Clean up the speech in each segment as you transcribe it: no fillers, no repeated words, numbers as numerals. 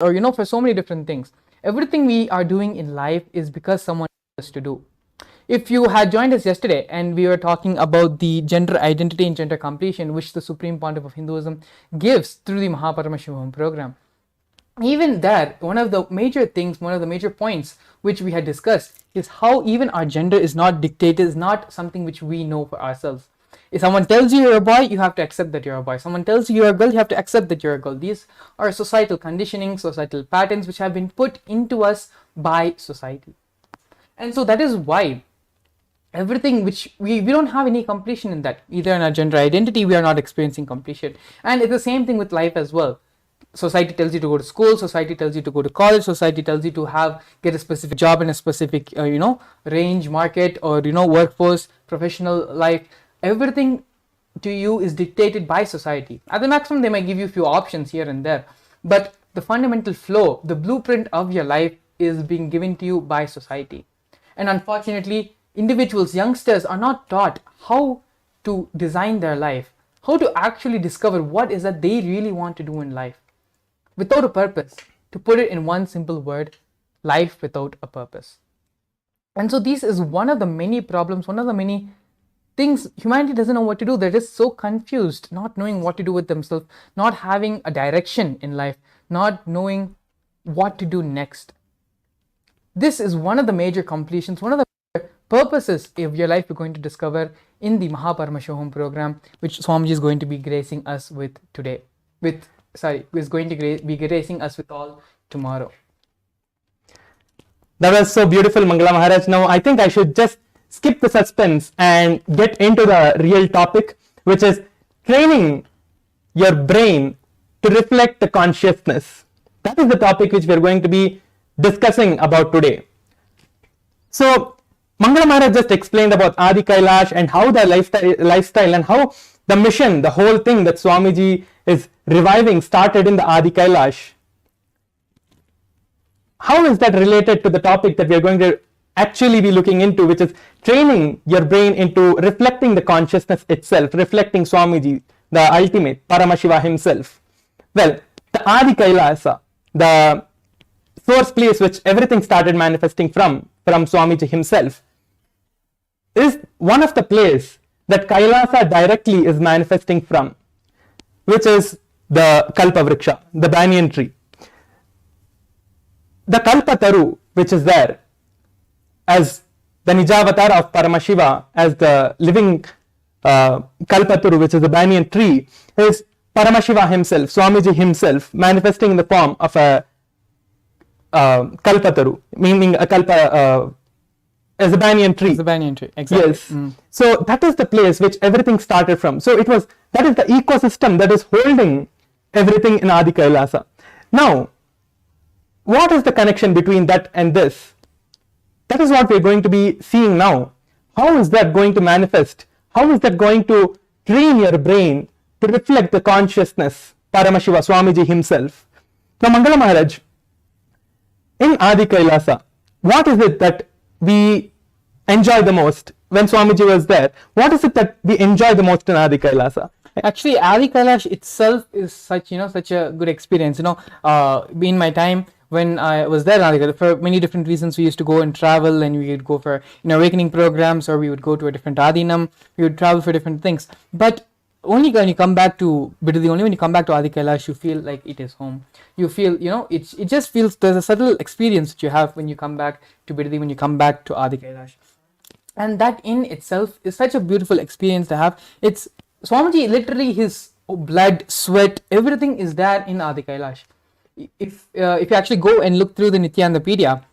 or for so many different things. Everything we are doing in life is because someone told us to do. If you had joined us yesterday and we were talking about the gender identity and gender completion, which the Supreme Pontiff of Hinduism gives through the Paramashivam program, even there, one of the major things, one of the major points which we had discussed is how even our gender is not dictated, is not something which we know for ourselves. If someone tells you you're a boy, you have to accept that you're a boy. Someone tells you you're a girl, you have to accept that you're a girl. These are societal conditioning, societal patterns which have been put into us by society. And so that is why everything which we don't have any completion in that. Either in our gender identity, we are not experiencing completion. And it's the same thing with life as well. Society tells you to go to school, society tells you to go to college, society tells you to get a specific job in a specific range, market, or workforce, professional life. Everything to you is dictated by society. At the maximum, they might give you a few options here and there, but the fundamental flow, the blueprint of your life is being given to you by society. And unfortunately, individuals, youngsters are not taught how to design their life, how to actually discover what is that they really want to do in life without a purpose. To put it in one simple word, life without a purpose. And so this is one of the many problems, one of the many things humanity doesn't know what to do. They're just so confused, not knowing what to do with themselves, not having a direction in life, not knowing what to do next. This is one of the major completions, one of the purposes of your life we're going to discover in the Paramashivam program, which Swamiji is going to be gracing us with today. Is going to be gracing us with all tomorrow. That was so beautiful, Mangala Maharaj. Now I think I should just skip the suspense and get into the real topic, which is training your brain to reflect the consciousness. That is the topic which we are going to be discussing about today. So Mangala Maharaj just explained about Adi Kailash and how the lifestyle and how the mission, the whole thing that Swamiji is reviving started in the Adi Kailash. How is that related to the topic that we are going to actually be looking into, which is training your brain into reflecting the consciousness itself, reflecting Swamiji, the ultimate, Paramashiva himself? Well, the Adi Kailasa, the source place which everything started manifesting from Swamiji himself, is one of the places that Kailasa directly is manifesting from, which is the Kalpa Vriksha, the banyan tree. The Kalpa Taru, which is there as the Nijavatar of Paramashiva, as the living Kalpa Taru, which is the banyan tree, is Paramashiva himself, Swamiji himself, manifesting in the form of a Kalpa Taru, meaning a Kalpa as a banyan tree. As a banyan tree, exactly. Yes. So that is the place which everything started from. So that is the ecosystem that is holding everything in Adi Kailasa. Now, what is the connection between that and this? That is what we are going to be seeing now. How is that going to manifest? How is that going to train your brain to reflect the consciousness, Paramashiva, Swamiji himself? Now, Mangala Maharaj, in Adi Kailasa, what is it that we enjoy the most when Swamiji was there? What is it that we enjoy the most in Adi Kailasa? Actually, Adi Kailash itself is such a good experience. In my time when I was there in Adi Kailash, for many different reasons, we used to go and travel, and we would go for awakening programs, or we would go to a different Adinam. We would travel for different things. But only when you come back to Bidadi, only when you come back to Adi Kailash, you feel like it is home. You feel, it just feels, there's a subtle experience that you have when you come back to Bidadi, when you come back to Adi Kailash. And that in itself is such a beautiful experience to have. It's Swamiji, literally his blood, sweat, everything is there in Adi Kailash. If you actually go and look through the Nithyananda,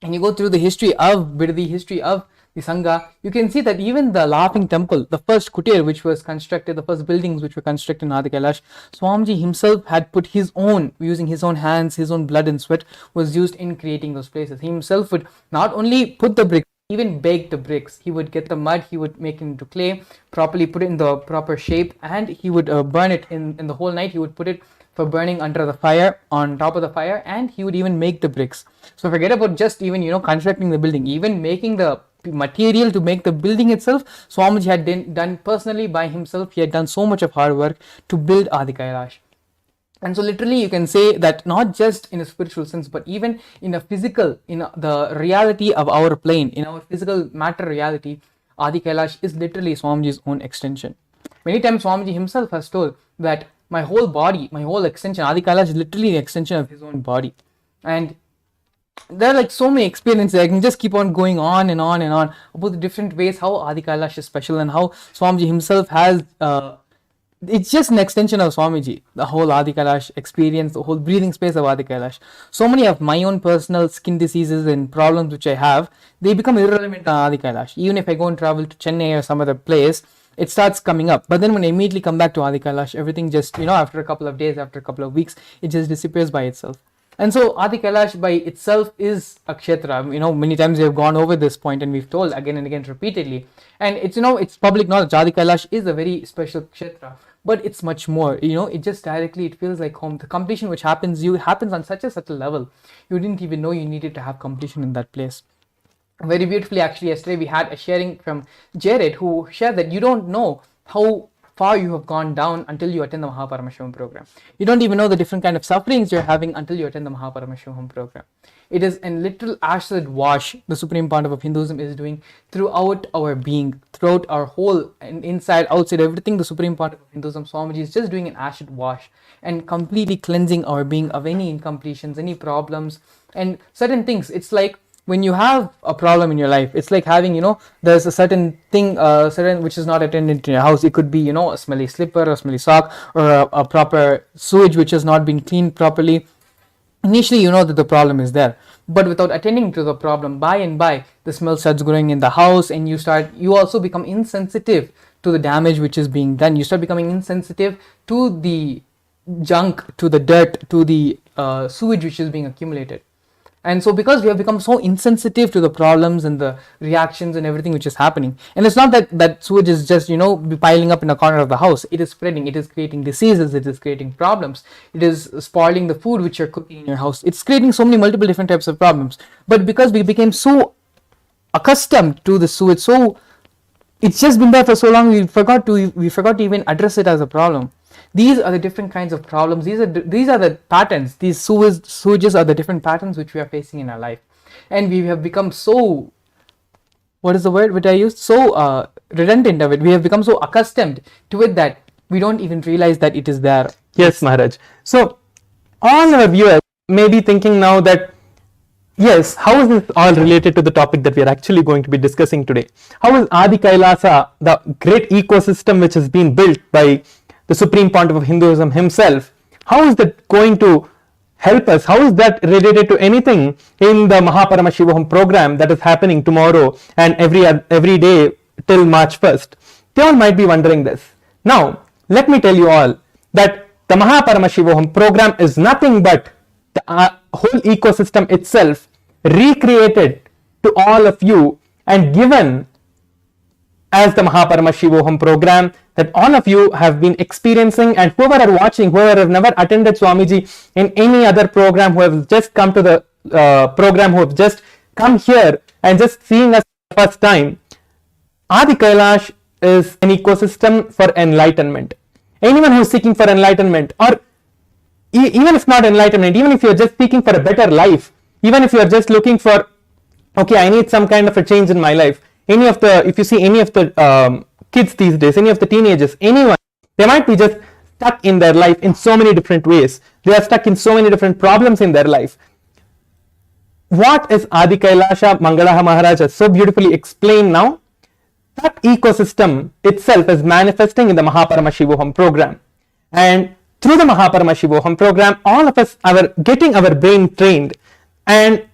and you go through the history of Bidadi, history of the Sangha, you can see that even the Laughing Temple, the first kutir which was constructed, the first buildings which were constructed in Adi Kailash, Swamiji himself had put his own, using his own hands, his own blood and sweat was used in creating those places. He himself would not only put the bricks, even bake the bricks. He would get the mud, he would make it into clay, properly put it in the proper shape, and he would burn it in the whole night. He would put it for burning under the fire, on top of the fire, and he would even make the bricks. So forget about just even constructing the building, even making the material to make the building itself, Swamiji had done personally by himself. He had done so much of hard work to build Adi Kailash. And so literally you can say that not just in a spiritual sense, but even in a physical, in the reality of our plane, in our physical matter reality, Adi Kailash is literally Swamiji's own extension. Many times Swamiji himself has told that my whole body, my whole extension, Adi Kailash is literally the extension of his own body. And there are like so many experiences. I can just keep on going on and on and on about the different ways how Adi Kailash is special and how Swamiji himself has it's just an extension of Swamiji, the whole Adi Kailash experience, the whole breathing space of Adi Kailash. So many of my own personal skin diseases and problems which I have, they become irrelevant on Adi Kailash. Even if I go and travel to Chennai or some other place, it starts coming up. But then when I immediately come back to Adi Kailash, everything just, after a couple of days, after a couple of weeks, it just disappears by itself. And so Adi Kailash by itself is a kshetra. Many times we have gone over this point and we've told again and again repeatedly. And it's public knowledge. Adi Kailash is a very special kshetra. But it's much more, it just directly, it feels like home. The completion which happens on such a subtle level. You didn't even know you needed to have completion in that place. Very beautifully, actually, yesterday we had a sharing from Jared, who shared that you don't know how far you have gone down until you attend the Paramashivam program. You don't even know the different kind of sufferings you're having until you attend the Paramashivam program. It is a literal acid wash the Supreme Pontiff of Hinduism is doing throughout our being, throughout our whole, and inside, outside, everything. The Supreme Pontiff of Hinduism, Swamiji, is just doing an acid wash and completely cleansing our being of any incompletions, any problems, and certain things. It's like when you have a problem in your life, it's like having, there's a certain thing, certain which is not attended to your house. It could be, a smelly slipper, or a smelly sock, or a proper sewage which has not been cleaned properly. Initially, you know that the problem is there, but without attending to the problem, by and by, the smell starts growing in the house, and you also become insensitive to the damage which is being done. You start becoming insensitive to the junk, to the dirt, to the sewage which is being accumulated. And so because we have become so insensitive to the problems and the reactions and everything which is happening, and it's not that sewage is just piling up in a corner of the house. It is spreading, it is creating diseases, it is creating problems, it is spoiling the food which you're cooking in your house. It's creating so many multiple different types of problems. But because we became so accustomed to the sewage, so it's just been there for so long, we forgot to even address it as a problem. These are the different kinds of problems. These are the patterns. These sewages are the different patterns which we are facing in our life, and we have become so, what is the word which I used? So redundant of it. We have become so accustomed to it that we don't even realize that it is there. Yes, Maharaj. So all our viewers may be thinking now that, yes, how is this all related to the topic that we are actually going to be discussing today? How is Adi Kailasa, the great ecosystem which has been built by the Supreme Pontiff of Hinduism himself, how is that going to help us? How is that related to anything in the Paramashivam program that is happening tomorrow and every day till March 1st? They all might be wondering this. Now, let me tell you all that the Paramashivam program is nothing but the whole ecosystem itself recreated to all of you and given as the Paramashivam program that all of you have been experiencing, and whoever are watching, whoever have never attended Swamiji in any other program, who have just come to the program, who have just come here and just seeing us for the first time, Adi Kailash is an ecosystem for enlightenment. Anyone who is seeking for enlightenment, or even if not enlightenment, even if you are just seeking for a better life, even if you are just looking for, okay, I need some kind of a change in my life. If you see any of the kids these days, any of the teenagers, anyone, they might be just stuck in their life in so many different ways. They are stuck in so many different problems in their life. What is Adi Kailasha? Mangalaha Maharaj has so beautifully explained now. That ecosystem itself is manifesting in the Paramashivam program. And through the Paramashivam program, all of us are getting our brain trained. And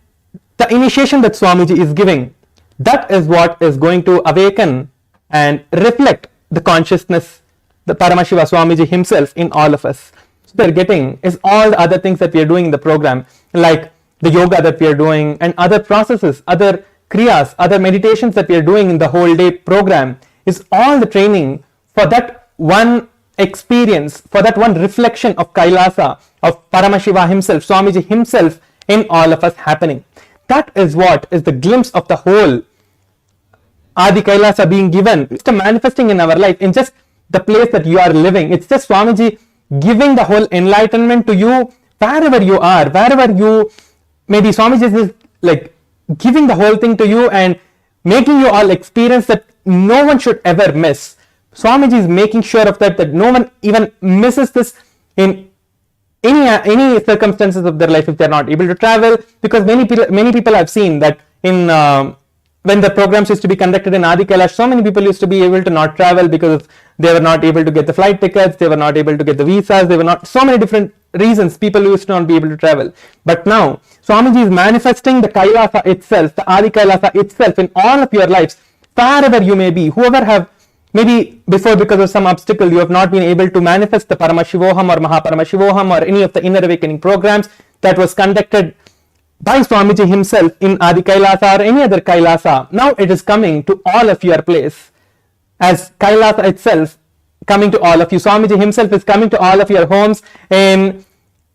the initiation that Swamiji is giving, that is what is going to awaken and reflect the consciousness, the Paramashiva Swamiji himself in all of us. So we are getting is all the other things that we are doing in the program, like the yoga that we are doing and other processes, other kriyas, other meditations that we are doing in the whole day program, is all the training for that one experience, for that one reflection of Kailasa, of Paramashiva himself, Swamiji himself in all of us happening. That is what is the glimpse of the whole Adi Kailasa being given. It's manifesting in our life, in just the place that you are living. It's just Swamiji giving the whole enlightenment to you wherever you are, wherever you, maybe Swamiji is like giving the whole thing to you and making you all experience that no one should ever miss. Swamiji is making sure of that no one even misses this in any circumstances of their life if they're not able to travel, because many people have seen that in when the programs used to be conducted in Adi Kailash, so many people used to be able to not travel because they were not able to get the flight tickets, they were not able to get the visas, they were not, so many different reasons people used to not be able to travel. But now Swamiji is manifesting the Kailasa itself, the Adi Kailasa itself in all of your lives, wherever you may be, whoever have maybe before because of some obstacle you have not been able to manifest the Paramashivoham or Mahaparamashivoham or any of the inner awakening programs that was conducted by Swamiji himself in Adi Kailasa or any other Kailasa. Now it is coming to all of your place as Kailasa itself coming to all of you. Swamiji himself is coming to all of your homes and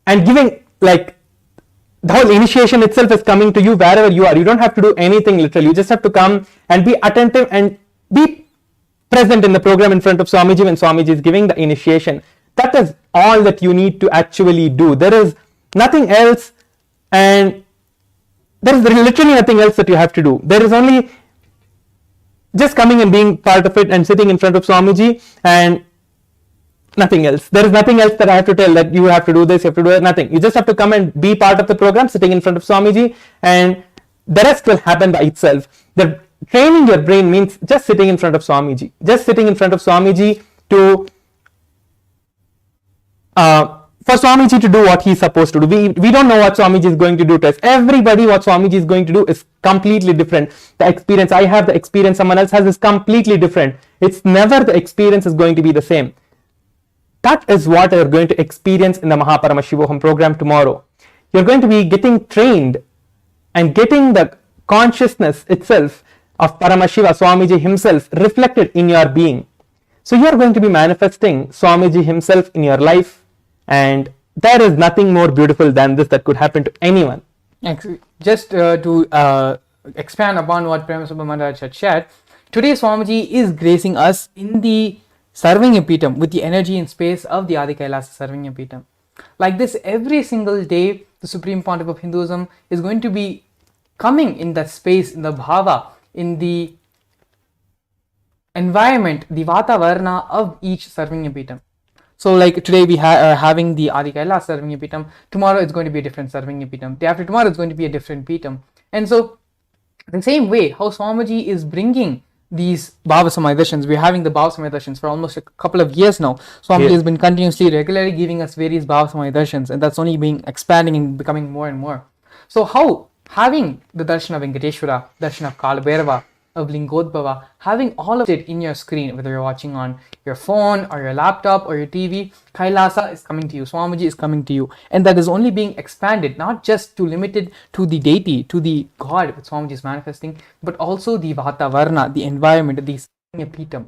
giving, like, the whole initiation itself is coming to you wherever you are. You don't have to do anything literally. You just have to come and be attentive and be present in the program in front of Swamiji when Swamiji is giving the initiation. That is all that you need to actually do. There is nothing else, and there is literally nothing else that you have to do. There is only just coming and being part of it and sitting in front of Swamiji and nothing else. There is nothing else that I have to tell that you have to do this, you have to do that, nothing. You just have to come and be part of the program, sitting in front of Swamiji, and the rest will happen by itself. The training your brain means just sitting in front of Swamiji. Just sitting in front of Swamiji to for Swamiji to do what he's supposed to do. We don't know what Swamiji is going to do to us. Everybody, what Swamiji is going to do is completely different. The experience I have, the experience someone else has is completely different. It's never the experience is going to be the same. That is what you're going to experience in the Mahaparamashivoham program tomorrow. You're going to be getting trained and getting the consciousness itself of Paramashiva, Swamiji himself, reflected in your being. So you're going to be manifesting Swamiji himself in your life, and there is nothing more beautiful than this that could happen to anyone. Just to expand upon what Paramashivam Maharaj had shared, today Swamiji is gracing us in the Sarvanya Peetham with the energy and space of the Adi Kailasa Sarvanya Peetham. Like this, every single day, the Supreme Pontiff of Hinduism is going to be coming in that space, in the bhava, in the environment, the Vatavarna of each Sarvanya Peetham. So like today we are having the Adi Kailasa Sarvanya Peetham, tomorrow it's going to be a different Sarvanya Peetham, day after tomorrow it's going to be a different Peetham. And so the same way how Swamiji is bringing these Bhava Samaya Darshans, we're having the Bhava Samaya Darshans for almost a couple of years now. Swamiji has been continuously, regularly giving us various Bhava Samaya Darshans, and that's only being expanding and becoming more and more. So how having the darshan of Venkateshwara, darshan of Kalabhairava, of Lingodbhava, having all of it in your screen, whether you're watching on your phone or your laptop or your TV, Kailasa is coming to you, Swamiji is coming to you, and that is only being expanded, not just to limited to the deity, to the God which Swamiji is manifesting, but also the Vatavarna, the environment, the Sarvanya Peetham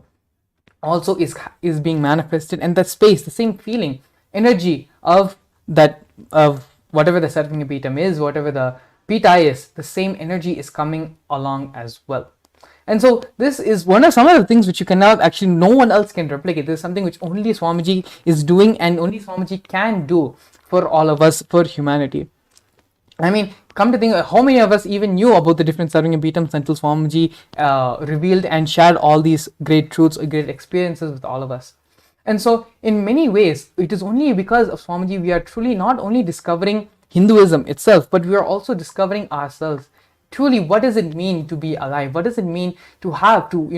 also is being manifested, and that space, the same feeling, energy of that, of whatever the Sarvanya Peetham is, whatever the Pita is, the same energy is coming along as well. And so this is some of the things which you cannot actually, no one else can replicate. This is something which only Swamiji is doing, and only Swamiji can do for all of us, for humanity. I mean, come to think, how many of us even knew about the different Sarvanya Peethams until Swamiji revealed and shared all these great truths, great experiences with all of us. And so in many ways, it is only because of Swamiji we are truly not only discovering Hinduism itself, but we are also discovering ourselves. Truly, what does it mean to be alive? What does it mean to have to,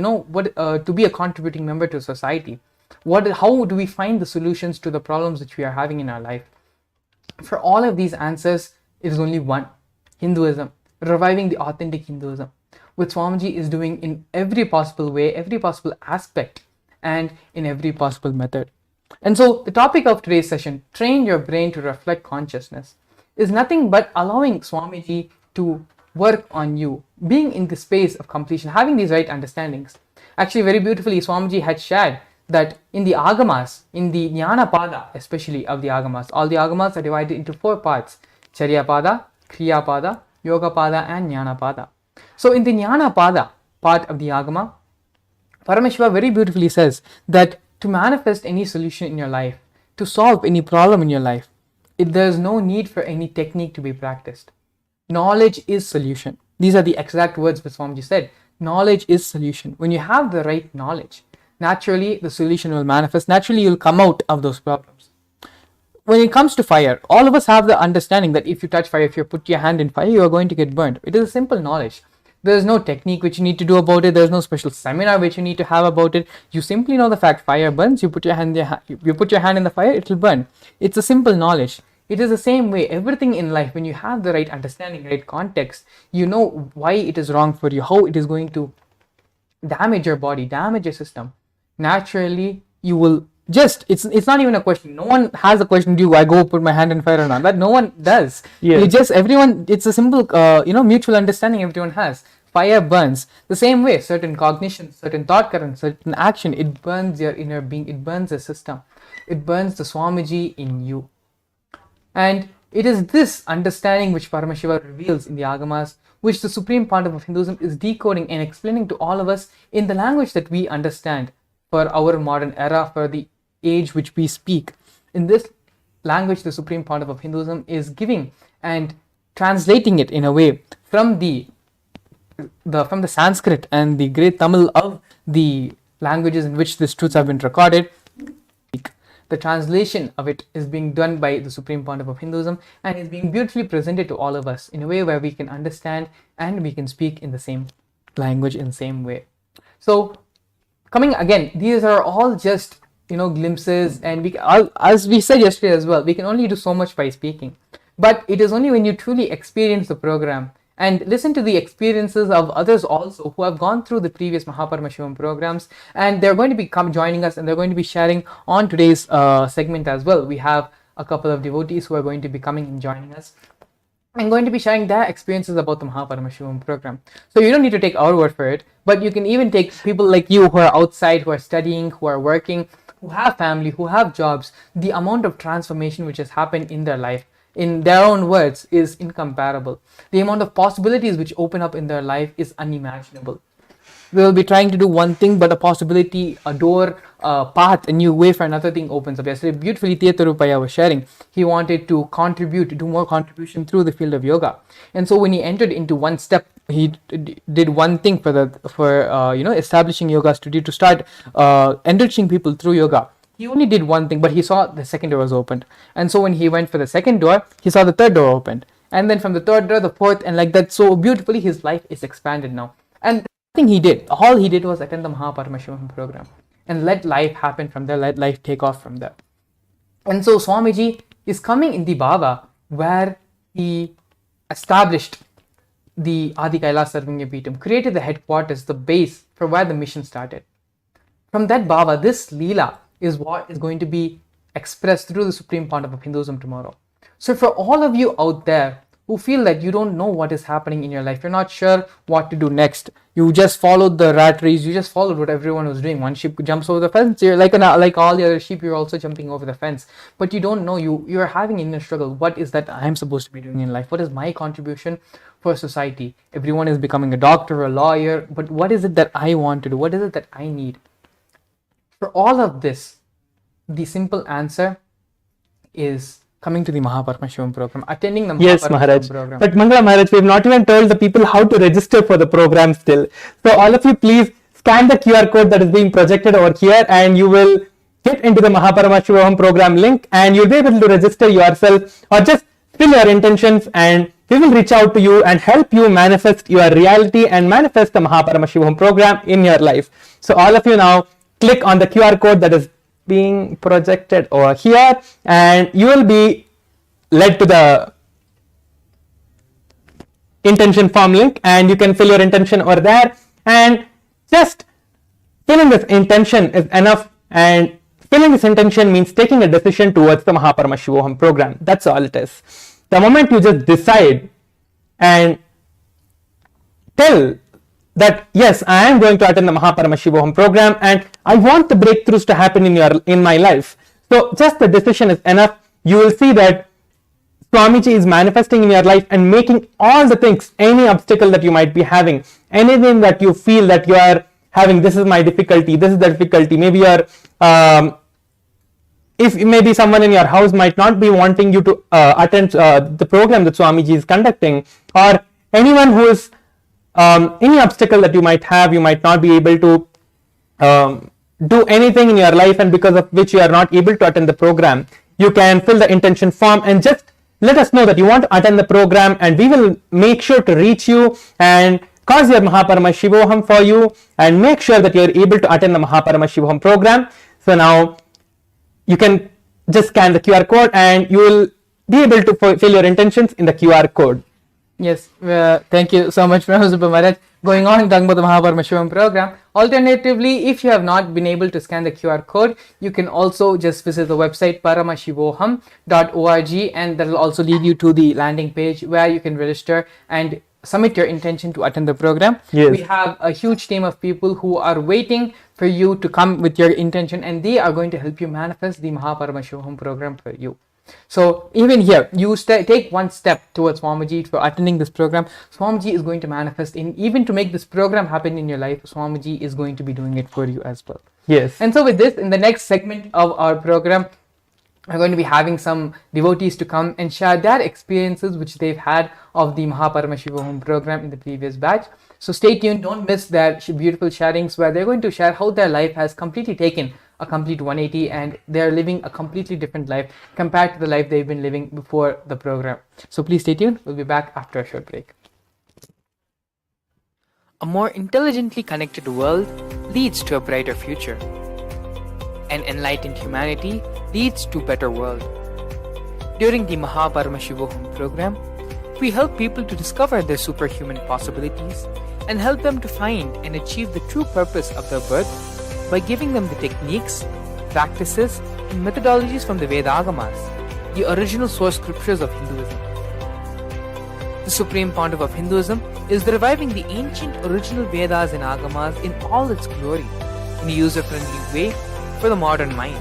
to be a contributing member to society? How do we find the solutions to the problems which we are having in our life? For all of these answers, it is only one: Hinduism, reviving the authentic Hinduism, which Swamiji is doing in every possible way, every possible aspect, and in every possible method. And so the topic of today's session, train your brain to reflect consciousness, is nothing but allowing Swamiji to work on you, being in the space of completion, having these right understandings. Actually, very beautifully, Swamiji had shared that in the Agamas, in the Jnana Pada, especially of the Agamas, all the Agamas are divided into 4 parts: Charya Pada, Kriya Pada, Yoga Pada, and Jnana Pada. So in the Jnana Pada part of the Agama, Paramashiva very beautifully says that to manifest any solution in your life, to solve any problem in your life. There's no need for any technique to be practiced. Knowledge is solution. These are the exact words which Swamiji said. Knowledge is solution. When you have the right knowledge, naturally the solution will manifest. Naturally you'll come out of those problems. When it comes to fire, all of us have the understanding that if you touch fire, if you put your hand in fire, you are going to get burned. It is a simple knowledge. There is no technique which you need to do about it. There is no special seminar which you need to have about it. You simply know the fact fire burns. You put your hand in the fire, it will burn. It's a simple knowledge. It is the same way. Everything in life, when you have the right understanding, right context, you know why it is wrong for you, how it is going to damage your body, damage your system. Naturally, you will just, it's not even a question. No one has a question, do I go put my hand in fire or not? That no one does. Yes. Everyone, it's a simple, mutual understanding everyone has. Fire burns. The same way, certain cognition, certain thought current, certain action, it burns your inner being, it burns the system. It burns the Swamiji in you. And it is this understanding which Paramashiva reveals in the Agamas, which the Supreme Pontiff of Hinduism is decoding and explaining to all of us in the language that we understand for our modern era, for the age which we speak. In this language, the Supreme Pontiff of Hinduism is giving and translating it in a way from the Sanskrit and the great Tamil of the languages in which these truths have been recorded. The translation of it is being done by the Supreme Pontiff of Hinduism and is being beautifully presented to all of us in a way where we can understand and we can speak in the same language in the same way. So coming again, these are all just glimpses, and as we said yesterday as well, we can only do so much by speaking. But it is only when you truly experience the program and listen to the experiences of others also who have gone through the previous Paramashivam programs, and they're going to be joining us, and they're going to be sharing on today's segment as well. We have a couple of devotees who are going to be coming and joining us and going to be sharing their experiences about the Paramashivam program. So you don't need to take our word for it, but you can even take people like you who are outside, who are studying, who are working, who have family, who have jobs. The amount of transformation which has happened in their life, in their own words, is incomparable. The amount of possibilities which open up in their life is unimaginable. They will be trying to do one thing, but a possibility, a door, a path, a new way for another thing opens up. Yesterday, beautifully, Tirupaya was sharing. He wanted to do more contribution through the field of yoga. And so when he entered into one step, he did one thing for establishing yoga studio to start enriching people through yoga. He only did one thing, but he saw the second door was opened. And so when he went for the second door, he saw the third door opened. And then from the third door, the fourth, and like that, so beautifully, his life is expanded now. And nothing he did. All he did was attend the Paramashivam program and let life happen from there, let life take off from there. And so Swamiji is coming in the Bhava where he established the Adi Kailas Sarvanya Peetam, created the headquarters, the base for where the mission started. From that Bhava, this Leela is what is going to be expressed through the Supreme Pontiff of Hinduism tomorrow. So for all of you out there who feel that you don't know what is happening in your life, you're not sure what to do next, you just followed the rat race, you just followed what everyone was doing. One sheep jumps over the fence, you're like all the other sheep, you're also jumping over the fence. But you don't know, you're having an inner struggle. What is that I'm supposed to be doing in life? What is my contribution for society? Everyone is becoming a doctor, a lawyer, but what is it that I want to do? What is it that I need? For all of this, the simple answer is coming to the Paramashivam program, attending the Paramashivam program. But Mangala Maharaj, we have not even told the people how to register for the program still. So all of you, please scan the QR code that is being projected over here, and you will get into the Paramashivam program link, and you'll be able to register yourself or just fill your intentions, and we will reach out to you and help you manifest your reality and manifest the Paramashivam program in your life. So all of you now click on the QR code that is being projected over here, and you will be led to the intention form link, and you can fill your intention over there, and just filling this intention is enough. And filling this intention means taking a decision towards the Paramashivam program. That's all it is. The moment you just decide and tell that yes, I am going to attend the Paramashivam program and I want the breakthroughs to happen in my life. So just the decision is enough. You will see that Swamiji is manifesting in your life and making all the things, any obstacle that you might be having, anything that you feel that you are having, this is my difficulty, this is the difficulty, maybe you are if maybe someone in your house might not be wanting you to attend the program that Swamiji is conducting, or anyone who is any obstacle that you might have, you might not be able to do anything in your life, and because of which you are not able to attend the program, you can fill the intention form and just let us know that you want to attend the program, and we will make sure to reach you and cause your Paramashivam for you and make sure that you are able to attend the Paramashivam program. So now you can just scan the QR code and you will be able to fill your intentions in the QR code. Yes, thank you so much, Professor Maharaj. Going on talking about the Paramashivam program. Alternatively, if you have not been able to scan the QR code, you can also just visit the website paramashivoham.org, and that will also lead you to the landing page where you can register and submit your intention to attend the program. Yes. We have a huge team of people who are waiting for you to come with your intention, and they are going to help you manifest the Paramashivam program for you. So even here, you take one step towards Swamiji for attending this program. Swamiji is going to manifest in, even to make this program happen in your life, Swamiji is going to be doing it for you as well. Yes. And so with this, in the next segment of our program, we're going to be having some devotees to come and share their experiences which they've had of the Paramashivam program in the previous batch. So stay tuned, don't miss their beautiful sharings where they're going to share how their life has completely taken a complete 180 and they're living a completely different life compared to the life they've been living before the program. So please stay tuned, we'll be back after a short break. A more intelligently connected world leads to a brighter future. An enlightened humanity leads to a better world. During the Paramashivam program, we help people to discover their superhuman possibilities and help them to find and achieve the true purpose of their birth by giving them the techniques, practices, and methodologies from the Vedagamas, the original source scriptures of Hinduism. The Supreme Pontiff of Hinduism is reviving the ancient original Vedas and Agamas in all its glory, in a user-friendly way for the modern mind.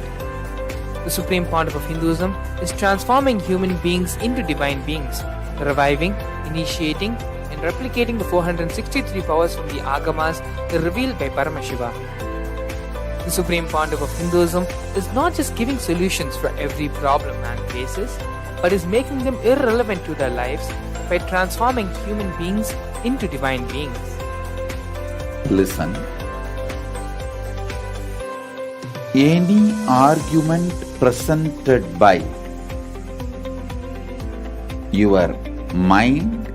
The Supreme Pontiff of Hinduism is transforming human beings into divine beings, reviving, initiating, and replicating the 463 powers from the Agamas revealed by Paramashiva. The Supreme Pontiff of Hinduism is not just giving solutions for every problem man faces, but is making them irrelevant to their lives by transforming human beings into divine beings. Listen. Any argument presented by your mind,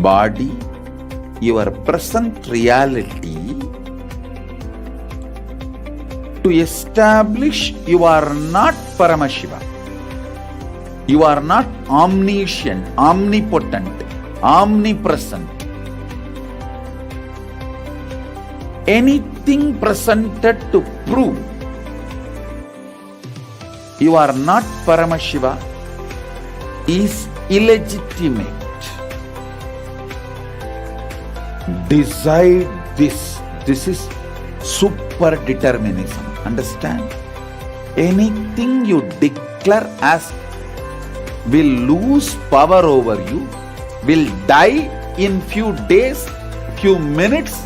body, your present reality to establish you are not Paramashiva, you are not omniscient, omnipotent, omnipresent. Anything presented to prove you are not Paramashiva is illegitimate. Decide this. This is super determinism. Understand? Anything you declare as will lose power over you, will die in few days, few minutes,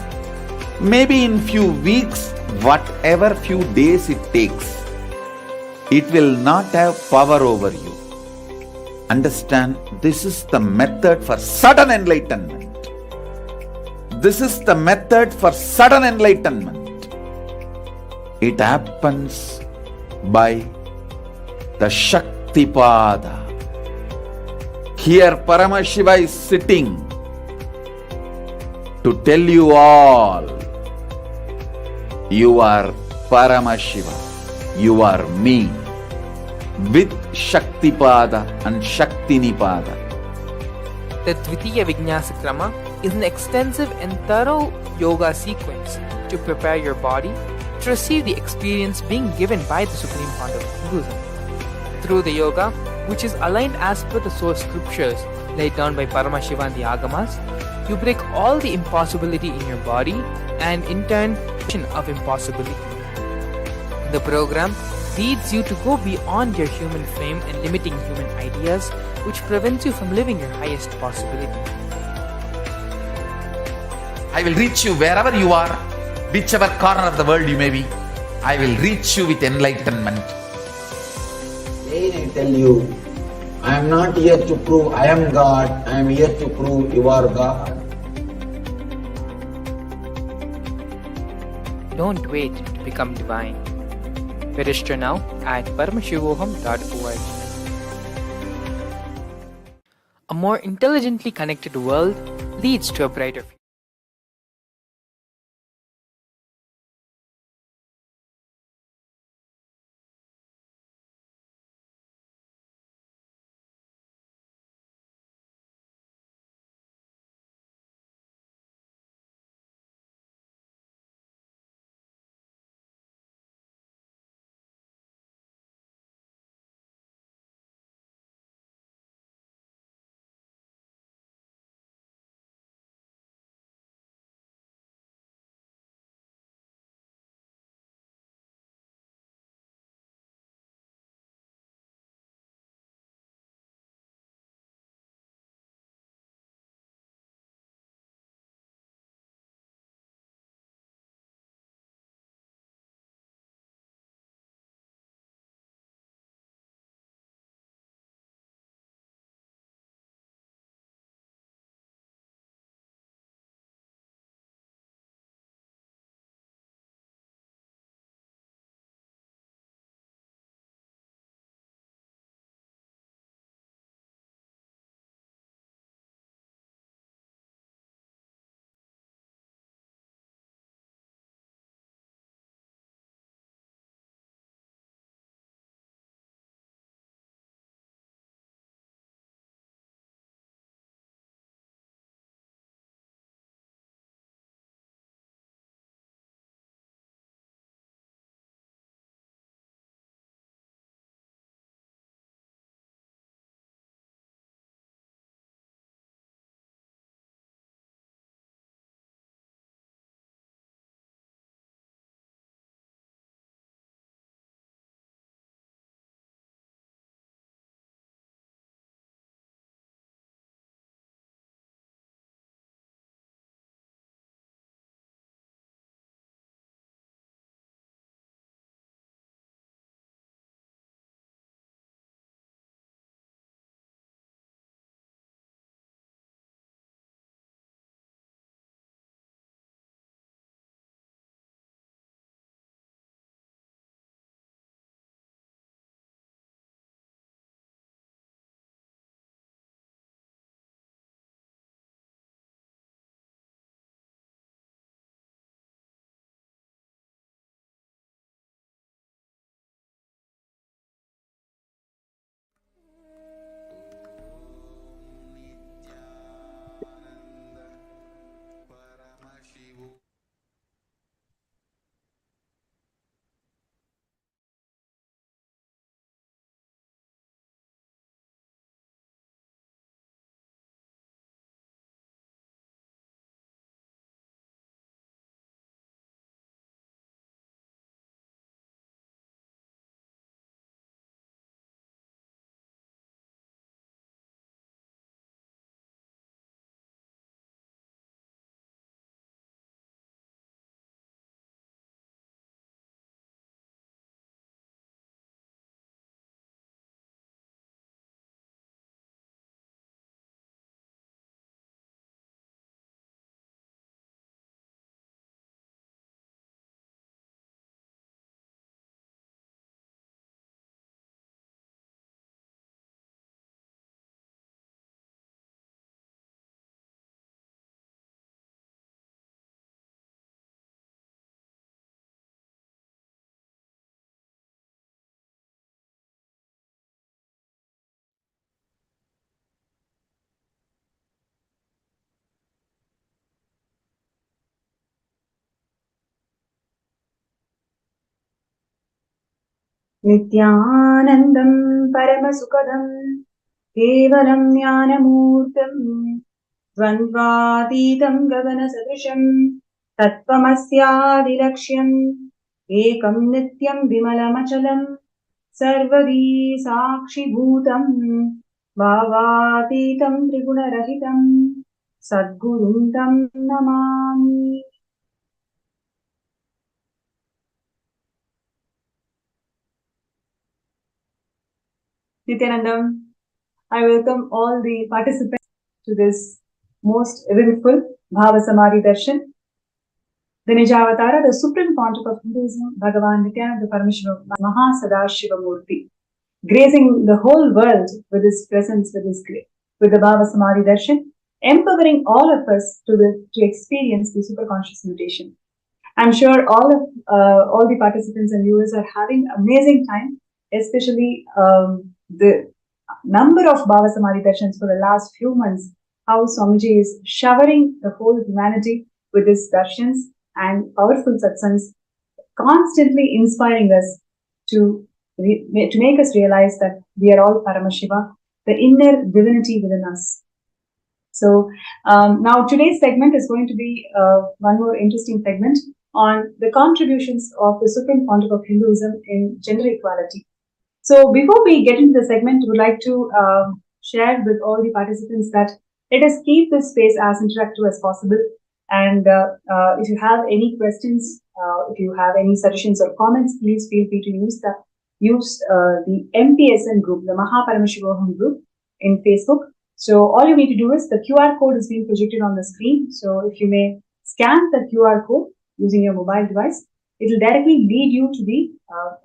maybe in few weeks, whatever few days it takes, it will not have power over you. Understand? This is the method for sudden enlightenment. This is the method for sudden enlightenment. It happens by the Shaktipada. Here Paramashiva is sitting to tell you all, you are Paramashiva, you are me, with Shaktipada and Shaktinipada. The Dvitiya Vijnasa Krama is an extensive and thorough yoga sequence to prepare your body to receive the experience being given by the Supreme Pontiff of Hinduism. Through the yoga, which is aligned as per the source scriptures laid down by Paramashiva and the Agamas, you break all the impossibility in your body and in turn, of impossibility. The program leads you to go beyond your human frame and limiting human ideas, which prevents you from living your highest possibility. I will reach you wherever you are, whichever corner of the world you may be. I will reach you with enlightenment. tell you, I am not here to prove I am God, I am here to prove you are God. Don't wait to become divine. Register now at paramashivoham.org. A more intelligently connected world leads to a brighter future. नित्यानन्दं परमसुखदं केवलं ज्ञानमूर्तं द्वन्द्वातीतं गगनसदृशं तत्त्वमस्यादिलक्ष्यम् एकं नित्यं विमलमचलं सर्वदी साक्षिभूतं भावातीतं त्रिगुणरहितं सद्गुरुं तं Namami. Nithyananda. I welcome all the participants to this most eventful Bhava Samadhi Darshan. The Nijavatara, the Supreme Pontiff of Hinduism, Bhagavan Nithyananda Paramashivam Mahasadashiva Murti, gracing the whole world with his presence, with the Bhava Samadhi Darshan, empowering all of us to experience the superconscious mutation. I'm sure all the participants and viewers are having amazing time, especially the number of Bhava Samadhi Darshans for the last few months, how Swamiji is showering the whole humanity with his darshans and powerful satsangs, constantly inspiring us to make us realize that we are all Paramashiva, the inner divinity within us. So now today's segment is going to be one more interesting segment on the contributions of the Supreme Pontiff of Hinduism in gender equality. So before we get into the segment, we would like to share with all the participants that let us keep this space as interactive as possible. And if you have any questions, if you have any suggestions or comments, please feel free to use the MPSN group, the Paramashivam group in Facebook. So all you need to do is the QR code is being projected on the screen. So if you may scan the QR code using your mobile device, it will directly lead you to the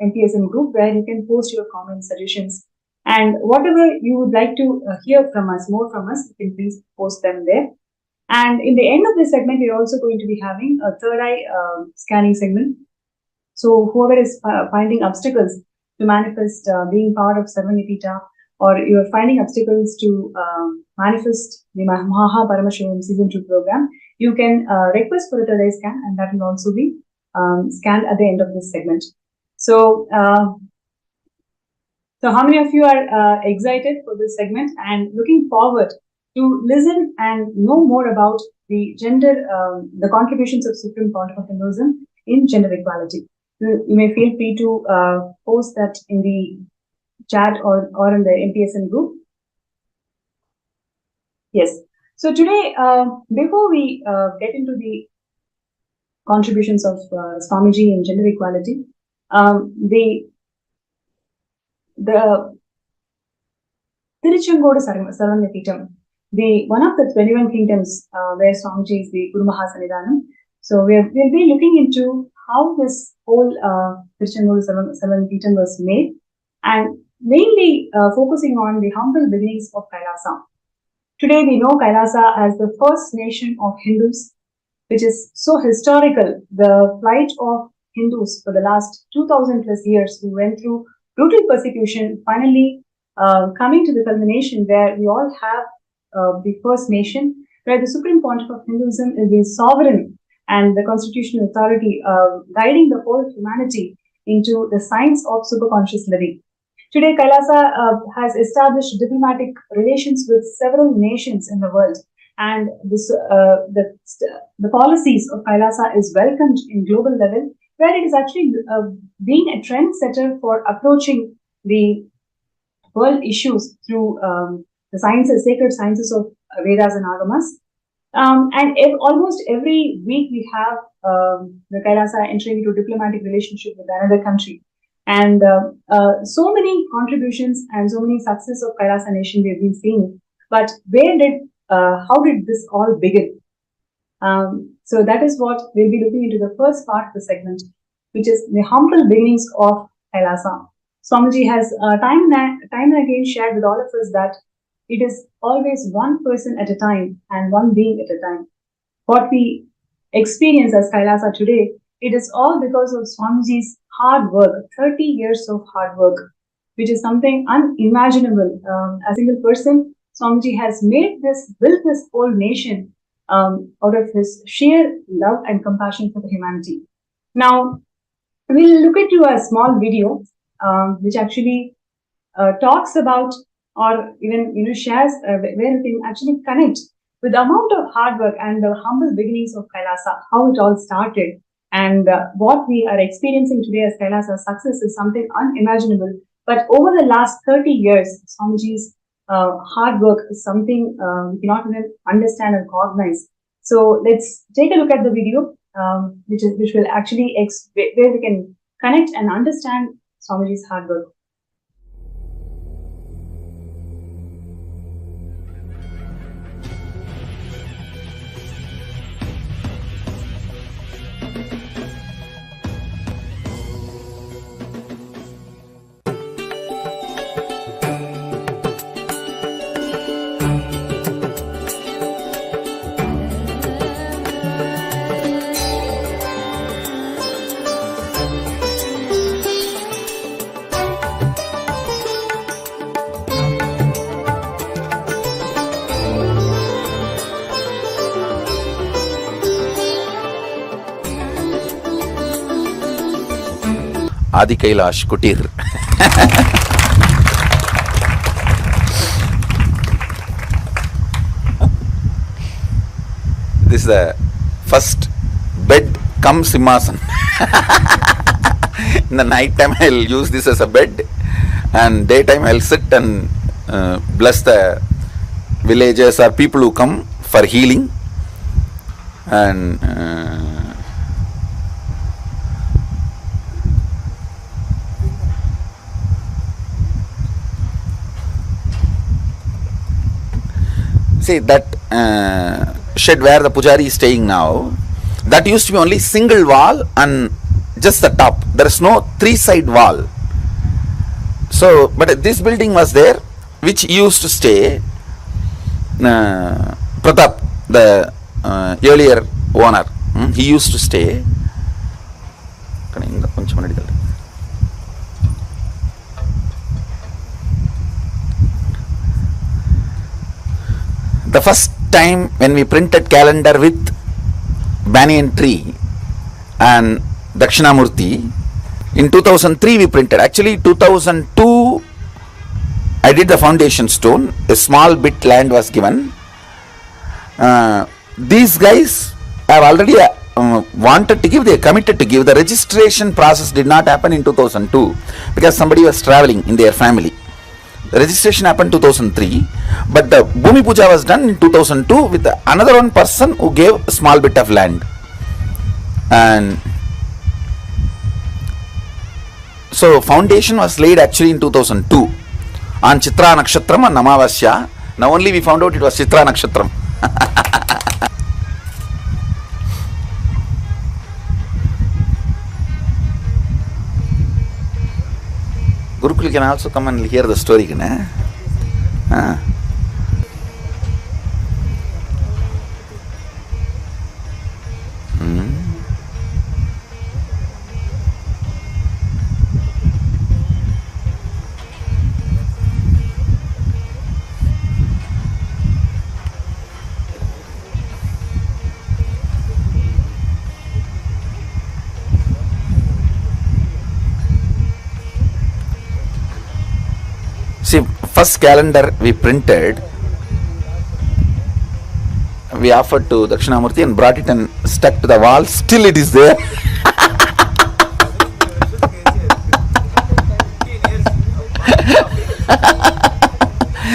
MPSN group where you can post your comments, suggestions, and whatever you would like to hear from us, more from us, you can please post them there. And in the end of this segment, we're also going to be having a third eye scanning segment. So whoever is finding obstacles to manifest being part of Sarvanipita, or you're finding obstacles to manifest the Maha Paramashivam Season 2 program, you can request for a third eye scan, and that will also be scanned at the end of this segment. So, so how many of you are excited for this segment and looking forward to listen and know more about the the contributions of Supreme Pontiff of Hinduism in gender equality? You may feel free to post that in the chat or in the MPSN group. Yes. So today, before we get into the contributions of Swamiji in gender equality, the Tiruchengodu Sarvanapitam, one of the 21 kingdoms where Swamiji is the Guru Mahasannidhanam. So we'll be looking into how this whole Tiruchengodu Sarvanapitam was made, and mainly focusing on the humble beginnings of Kailasa. Today we know Kailasa as the first nation of Hindus, which is so historical. The plight of Hindus for the last 2000 plus years who went through brutal persecution, finally coming to the culmination where we all have the first nation, where the Supreme Pontiff of Hinduism is the sovereign and the constitutional authority guiding the whole humanity into the science of superconscious living. Today, Kailasa has established diplomatic relations with several nations in the world, and this, the policies of Kailasa is welcomed in global level, where it is actually being a trendsetter for approaching the world issues through the sciences, sacred sciences of Vedas and Agamas. And almost every week we have the Kailasa entering into diplomatic relationship with another country. And so many contributions and so many success of Kailasa nation we have been seeing. But how did this all begin? So that is what we'll be looking into the first part of the segment, which is the humble beginnings of Kailasa. Swamiji has time and again shared with all of us that it is always one person at a time and one being at a time. What we experience as Kailasa today, it is all because of Swamiji's hard work, 30 years of hard work, which is something unimaginable. As a single person, Swamiji has built this whole nation out of his sheer love and compassion for the humanity. Now, we'll look into a small video which actually talks about, or even shares where we can actually connect with the amount of hard work and the humble beginnings of Kailasa, how it all started, and what we are experiencing today as Kailasa's success is something unimaginable. But over the last 30 years, Swamiji's hard work is something we cannot even understand or recognize. So let's take a look at the video, which will actually where we can connect and understand Swamiji's hard work. Adi Kailash Kutir. This is the first bed cum simhasan. In the night time I'll use this as a bed, and daytime I'll sit and bless the villagers or people who come for healing. And see that shed where the pujari is staying now, that used to be only single wall and just the top. There is no three-side wall. So, but this building was there, which used to stay Pratap, the earlier owner. He used to stay. The first time when we printed calendar with banyan tree and Dakshinamurti, in 2003 we printed. Actually 2002 I did the foundation stone. A small bit land was given. These guys have already wanted to give, they committed to give. The registration process did not happen in 2002 because somebody was traveling in their family. The registration happened 2003, but the Bhumi Puja was done in 2002 with another one person who gave a small bit of land. And so foundation was laid actually in 2002 on Chitra Nakshatram and Namavasya. Now only we found out it was Chitra Nakshatram. Gurukul can also come and hear the story. See, first calendar we printed, we offered to Dakshinamurti and brought it and stuck to the wall. Still it is there.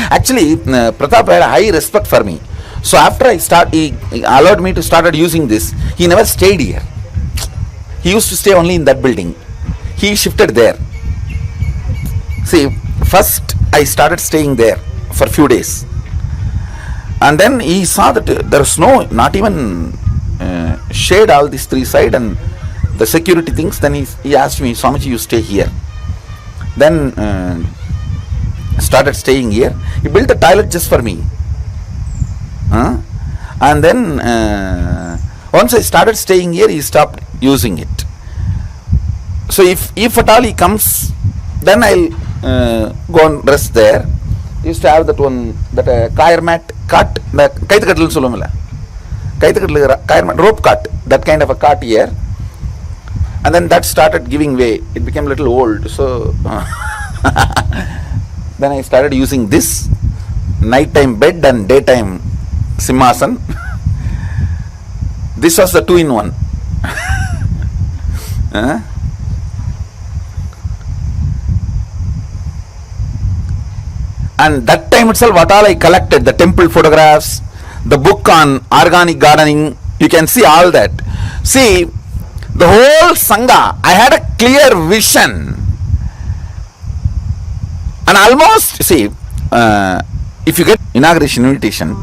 Actually, Pratap had a high respect for me. So after he allowed me to start using this. He never stayed here. He used to stay only in that building. He shifted there. See, first I started staying there for a few days, and then he saw that there is not even shade all these three side and the security things. Then he asked me, Swamiji, you stay here. Then started staying here. He built a toilet just for me, and then once I started staying here, he stopped using it. So if at all he comes, then I'll go and rest there. Used to have that one, that kayar mat cart, the kaitakatal solumala, kaitakatal kayar mat rope cart, that kind of a cart here. And then that started giving way. It became a little old. So then I started using this nighttime bed and daytime simhasan. This was the 2-in-1. And that time itself, what all I collected, the temple photographs, the book on organic gardening, you can see all that. See, the whole Sangha, I had a clear vision. And almost, see, if you get inauguration invitation,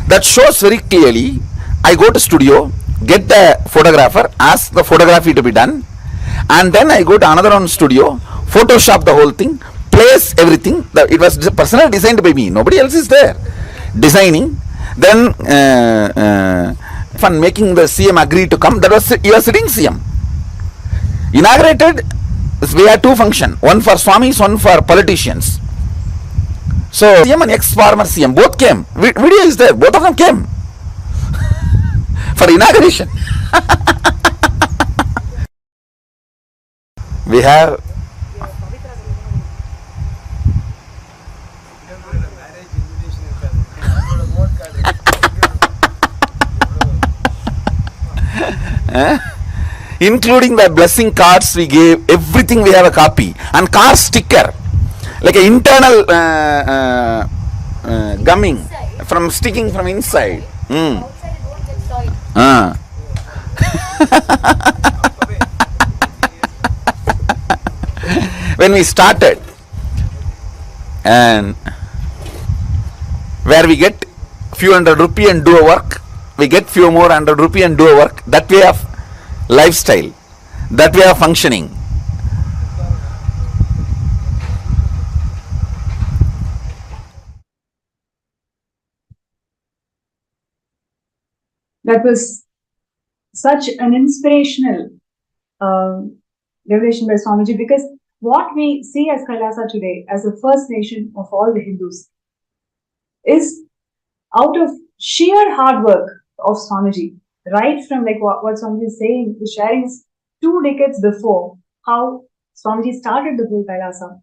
that shows very clearly, I go to studio, get the photographer, ask the photography to be done, and then I go to another one studio, Photoshop the whole thing, place everything. It was personally designed by me. Nobody else is there. Designing. Then fun making the CM agree to come. That was, you are sitting CM. Inaugurated, we had 2 functions. One for Swamis, one for politicians. So CM and ex-former CM both came. Video is there. Both of them came for inauguration. We have including the blessing cards we gave, everything we have a copy, and car sticker, like an internal gumming from sticking from inside. Ah. When we started, and where we get few hundred rupee and do a work, we get few more hundred rupee and do a work. That way of lifestyle, that way of functioning. That was such an inspirational revelation by Swamiji, because what we see as Kailasa today, as the first nation of all the Hindus, is out of sheer hard work of Swamiji. Right from like what Swamiji is saying, the sharing 2 decades before, how Swamiji started the whole Kailasa.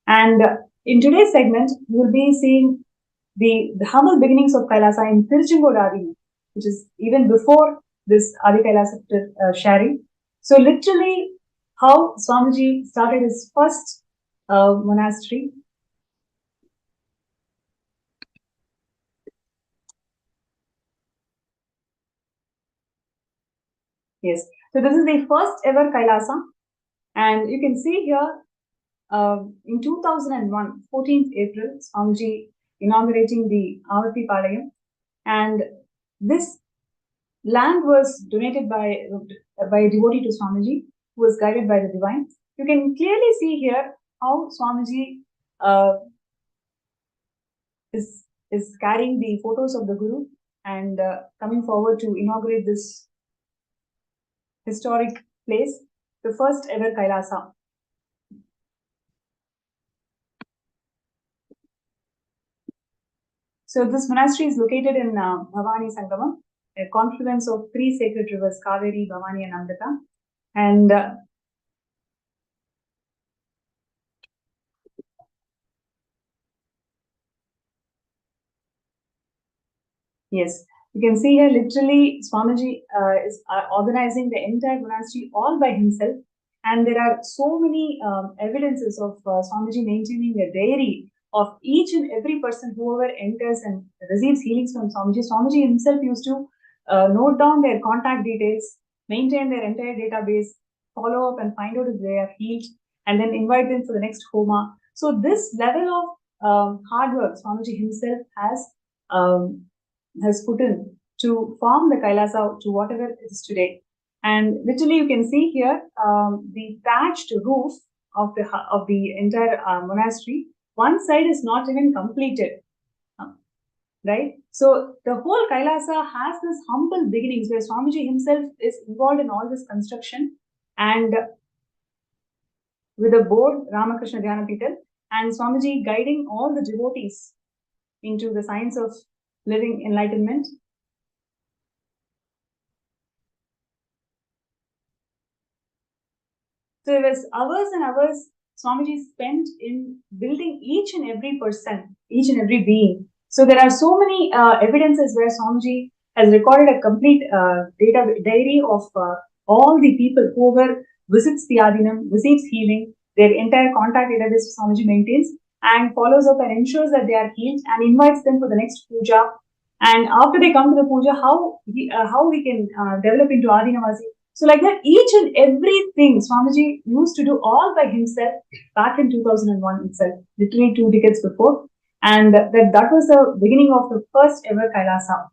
And in today's segment, we will be seeing the humble beginnings of Kailasa in Tiruchengodu Adinam, which is even before this Adi Kailasa sharing. So literally, how Swamiji started his first monastery. Yes, so this is the first ever Kailasa, and you can see here in 2001, 14th April, Swamiji inaugurating the Avarti Palayam, and this land was donated by a devotee to Swamiji, who was guided by the divine. You can clearly see here how Swamiji is carrying the photos of the Guru and coming forward to inaugurate this historic place, the first ever Kailasa. So this monastery is located in Bhavani Sangamam, a confluence of 3 sacred rivers, Kaveri, Bhavani and Amrita. And yes, you can see here literally Swamiji is organizing the entire monastery all by himself. And there are so many evidences of Swamiji maintaining a diary of each and every person, whoever enters and receives healings from Swamiji. Swamiji himself used to note down their contact details, maintain their entire database, follow up and find out if they are healed, and then invite them for the next Homa. So this level of hard work Swamiji himself has put in to form the Kailasa to whatever it is today. And literally, you can see here the thatched roof of the entire monastery. One side is not even completed, right? So the whole Kailasa has this humble beginnings where Swamiji himself is involved in all this construction, and with the board Ramakrishna Dhyana Peethal, and Swamiji guiding all the devotees into the science of living enlightenment. So there was hours and hours Swamiji spent in building each and every person, each and every being. So there are so many evidences where Swamiji has recorded a complete diary of all the people whoever visits the Adinam, receives healing, their entire contact database Swamiji maintains and follows up and ensures that they are healed and invites them for the next puja. And after they come to the puja, how we can develop into Adinamasi. So like that, each and everything Swamiji used to do all by himself back in 2001 itself, literally 2 decades before. And that was the beginning of the first ever Kailasa.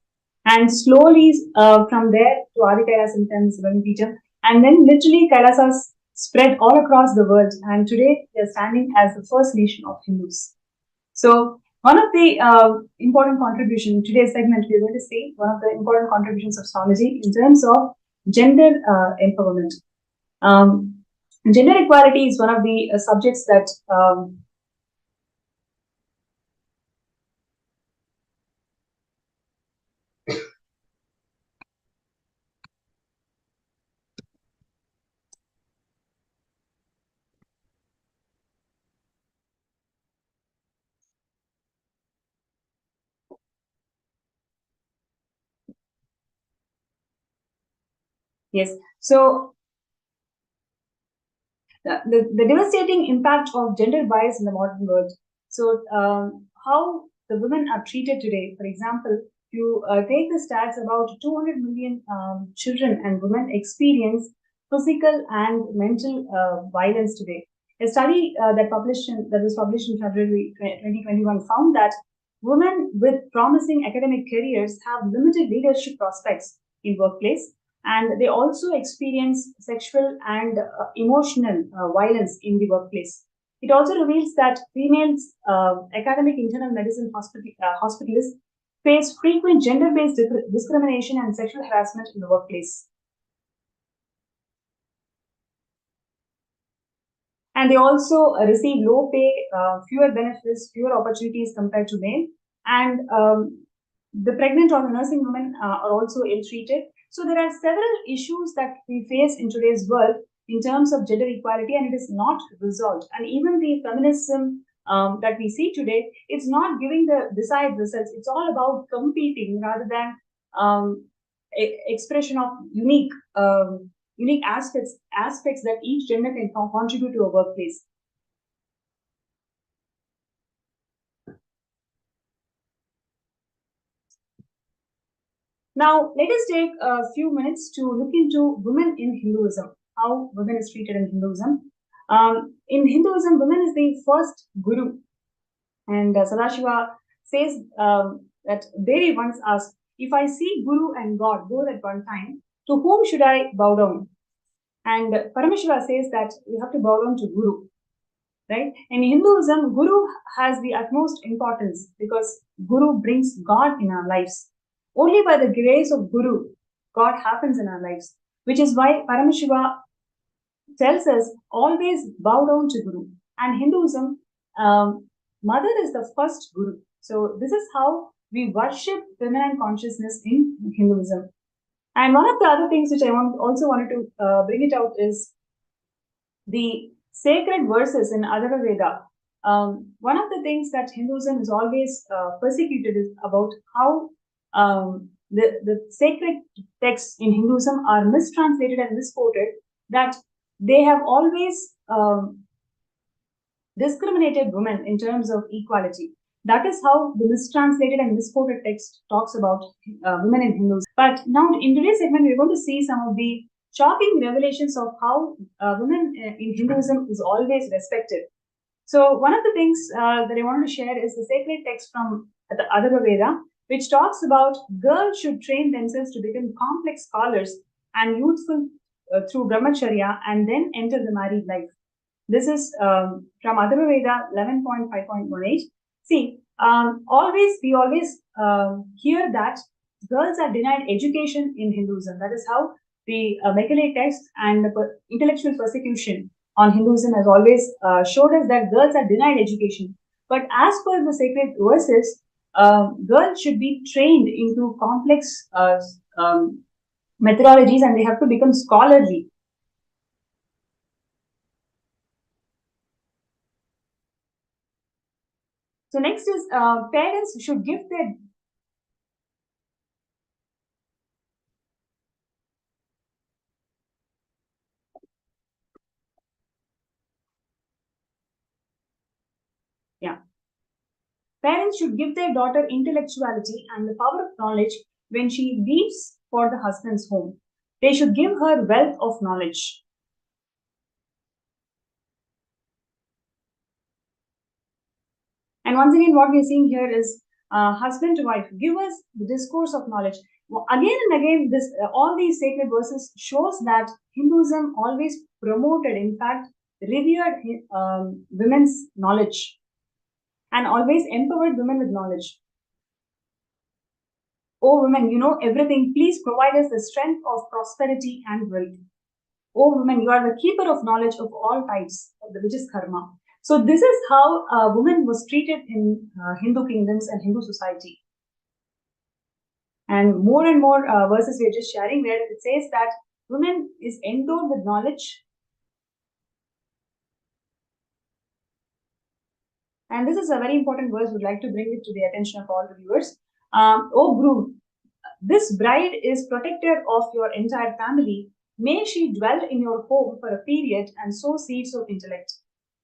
And slowly from there to Adi Kailasa in terms of and then literally Kailasas spread all across the world. And today they are standing as the first nation of Hindus. So one of the important contributions, today's segment, we're going to see one of the important contributions of Swamiji in terms of gender empowerment. Gender equality is one of the subjects that Yes. So the devastating impact of gender bias in the modern world. So, how the women are treated today. For example, you take the stats, about 200 million children and women experience physical and mental violence today. A study that was published in February 2021 found that women with promising academic careers have limited leadership prospects in workplace, and they also experience sexual and emotional violence in the workplace. It also reveals that females, academic internal medicine hospitalists, face frequent gender-based discrimination and sexual harassment in the workplace. And they also receive low pay, fewer benefits, fewer opportunities compared to men. And the pregnant or the nursing women are also ill-treated. So there are several issues that we face in today's world in terms of gender equality, and it is not resolved. And even the feminism that we see today, it's not giving the desired results. It's all about competing rather than expression of unique aspects that each gender can contribute to a workplace. Now, let us take a few minutes to look into women in Hinduism, how women is treated in Hinduism. In Hinduism, women is the first guru, and Sadashiva says that Devi once asked, "If I see Guru and God both at one time, to whom should I bow down?" And Paramashivam says that you have to bow down to Guru, right? In Hinduism, Guru has the utmost importance because Guru brings God in our lives. Only by the grace of Guru, God happens in our lives, which is why Paramashiva tells us always bow down to Guru. And Hinduism, Mother is the first Guru. So this is how we worship feminine consciousness in Hinduism. And one of the other things which I also wanted to bring it out is the sacred verses in Adharva Veda. One of the things that Hinduism is always persecuted is about how the sacred texts in Hinduism are mistranslated and misquoted, that they have always discriminated women in terms of equality. That is how the mistranslated and misquoted text talks about women in Hinduism. But now in today's segment, we're going to see some of the shocking revelations of how women in Hinduism is always respected. So one of the things that I wanted to share is the sacred text from the Adharva Veda, which talks about girls should train themselves to become complex scholars and youthful through brahmacharya and then enter the married life. This is from Adharva Veda 11.5.18. See, we always hear that girls are denied education in Hinduism. That is how the Macaulay text and the intellectual persecution on Hinduism has always showed us that girls are denied education. But as per the sacred verses, girls should be trained into complex methodologies and they have to become scholarly. So next is parents should give their Parents should give their daughter intellectuality and the power of knowledge when she leaves for the husband's home. They should give her wealth of knowledge. And once again, what we're seeing here is husband to wife, give us the discourse of knowledge. Again and again, all these sacred verses shows that Hinduism always promoted, in fact, revered women's knowledge and always empowered women with knowledge. Oh, women, you know everything. Please provide us the strength of prosperity and wealth. Oh, women, you are the keeper of knowledge of all types, which is karma. So this is how a woman was treated in Hindu kingdoms and Hindu society. And more verses we are just sharing where it says that women is endowed with knowledge. And this is a very important verse. We'd like to bring it to the attention of all the viewers. Oh, groom, this bride is protector of your entire family may she dwell in your home for a period and sow seeds of intellect.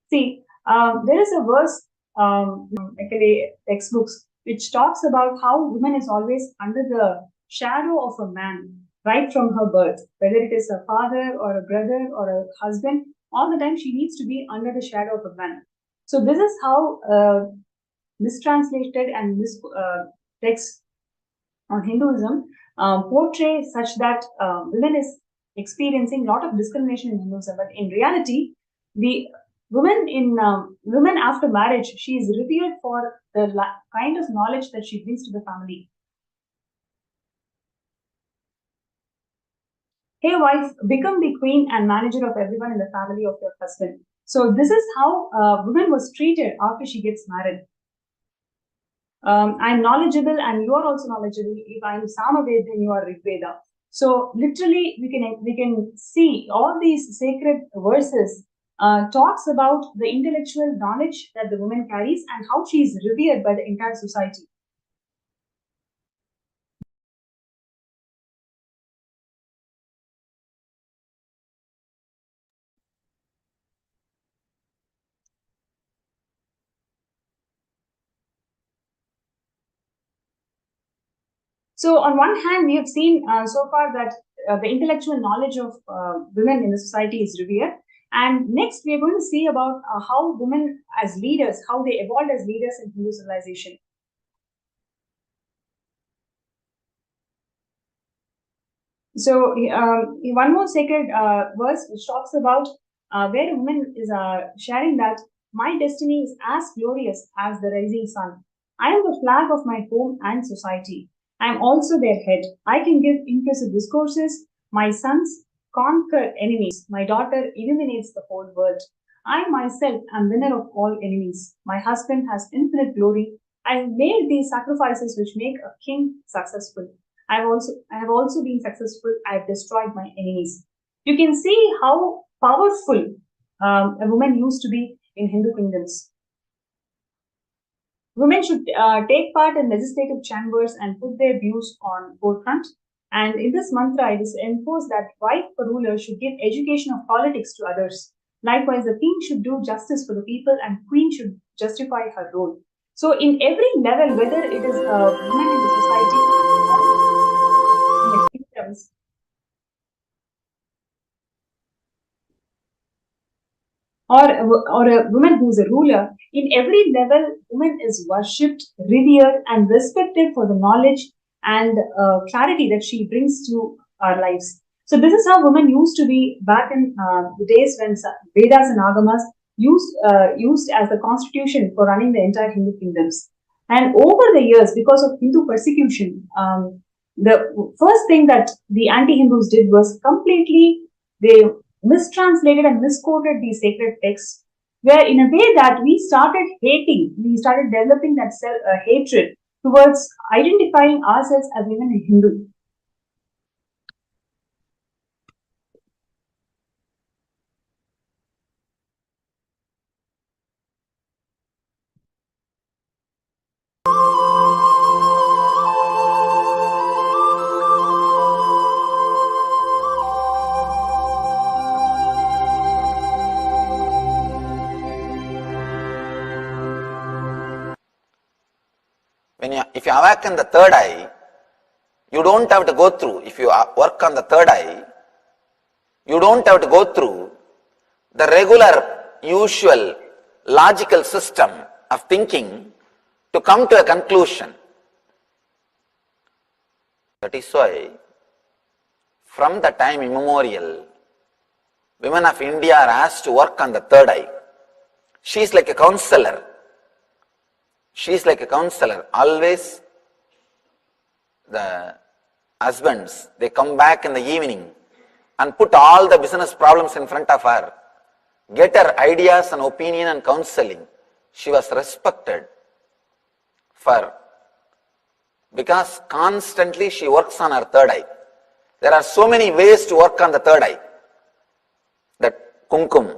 See, there is a verse, actually, textbooks, which talks about how woman is always under the shadow of a man right from her birth, whether it is a father or a brother or a husband, all the time she needs to be under the shadow of a man. So this is how mistranslated and texts on Hinduism portray such that women is experiencing a lot of discrimination in Hinduism, but in reality, the women after marriage, she is revered for the kind of knowledge that she brings to the family. Hey wife, become the queen and manager of everyone in the family of your husband. So this is how woman was treated after she gets married. I'm knowledgeable and you are also knowledgeable. If I'm Samaved, then you are Rigveda. So literally, we can see all these sacred verses talks about the intellectual knowledge that the woman carries and how she is revered by the entire society. So on one hand, we have seen so far that the intellectual knowledge of women in the society is revered. And next, we are going to see about how women as leaders, how they evolved as leaders in Hindu civilization. So one more sacred verse which talks about where a woman is sharing that my destiny is as glorious as the rising sun. I am the flag of my home and society. I am also their head. I can give impressive discourses. My sons conquer enemies. My daughter illuminates the whole world. I myself am winner of all enemies. My husband has infinite glory. I have made these sacrifices which make a king successful. I have also been successful. I have destroyed my enemies. You can see how powerful a woman used to be in Hindu kingdoms. Women should take part in legislative chambers and put their views on forefront. And in this mantra, it is enforced that wife or ruler should give education of politics to others. Likewise, the king should do justice for the people and queen should justify her role. So in every level, whether it is a woman in the society or in the kingdoms, or a woman who is a ruler, in every level, woman is worshipped, revered, and respected for the knowledge and clarity that she brings to our lives. So this is how women used to be back in the days when Vedas and Agamas used as the constitution for running the entire Hindu kingdoms. And over the years, because of Hindu persecution, the first thing that the anti-Hindus did was completely they mistranslated and misquoted these sacred texts, where in a way that we started developing that hatred towards identifying ourselves as even a Hindu. If you awaken the third eye, you don't have to go through, if you work on the third eye, you don't have to go through the regular, usual, logical system of thinking to come to a conclusion. That is why, from the time immemorial, women of India are asked to work on the third eye. She is like a counselor. She is like a counselor. Always the husbands, they come back in the evening and put all the business problems in front of her. Get her ideas and opinion and counseling. She was respected because constantly she works on her third eye. There are so many ways to work on the third eye. That kumkum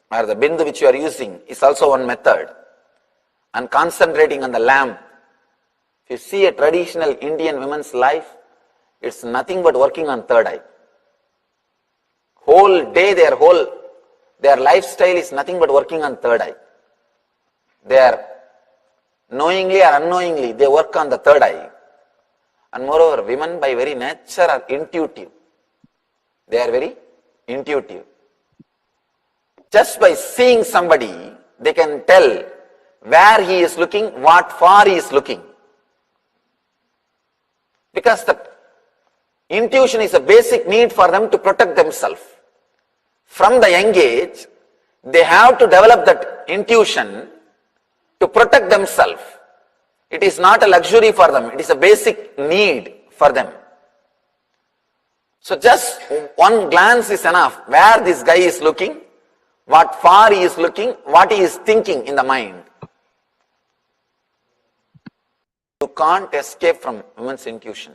or the bindu which you are using is also one method. And concentrating on the lamp. If you see a traditional Indian woman's life, it's nothing but working on third eye. Whole day, their lifestyle is nothing but working on third eye. They are knowingly or unknowingly, they work on the third eye. And moreover, women by very nature are intuitive. They are very intuitive. Just by seeing somebody, they can tell where he is looking, what for he is looking. Because the intuition is a basic need for them to protect themselves. From the young age, they have to develop that intuition to protect themselves. It is not a luxury for them, it is a basic need for them. So just one glance is enough, where this guy is looking, what for he is looking, what he is thinking in the mind. You can't escape from women's intuition.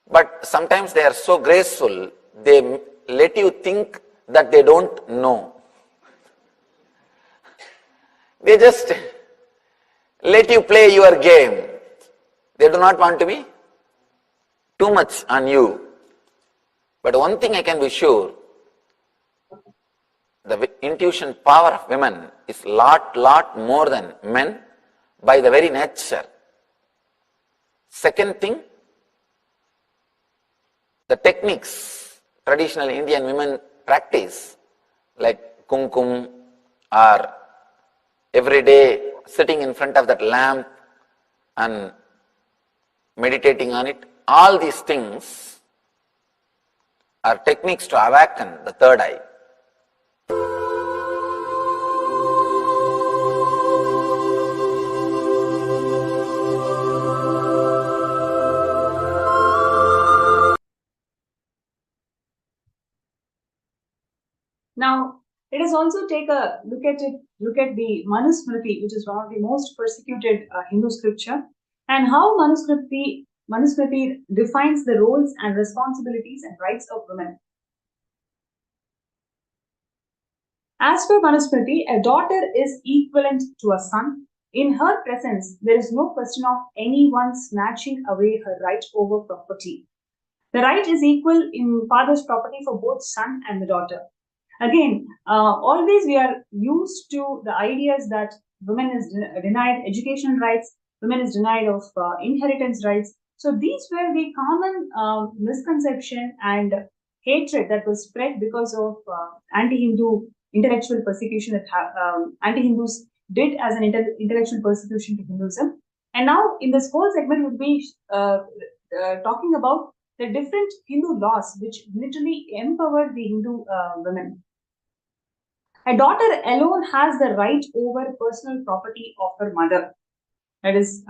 But sometimes they are so graceful, they let you think that they don't know. They just let you play your game. They do not want to be too much on you. But one thing I can be sure, the intuition power of women is lot more than men by the very nature. Second thing, the techniques traditional Indian women practice, like kumkum or every day sitting in front of that lamp and meditating on it, all these things are techniques to awaken the third eye. Now, let us also take a look at the Manusmriti, which is one of the most persecuted Hindu scripture, and how Manusmriti defines the roles and responsibilities and rights of women. As per Manusmriti, a daughter is equivalent to a son. In her presence, there is no question of anyone snatching away her right over property. The right is equal in father's property for both son and the daughter. Again, always we are used to the ideas that women is denied education rights, women is denied of inheritance rights. So these were the common misconception and hatred that was spread because of anti-Hindu intellectual persecution that anti-Hindus did as an intellectual persecution to Hinduism. And now in this whole segment we'll be talking about the different Hindu laws which literally empower the Hindu women. A daughter alone has the right over personal property of her mother. That is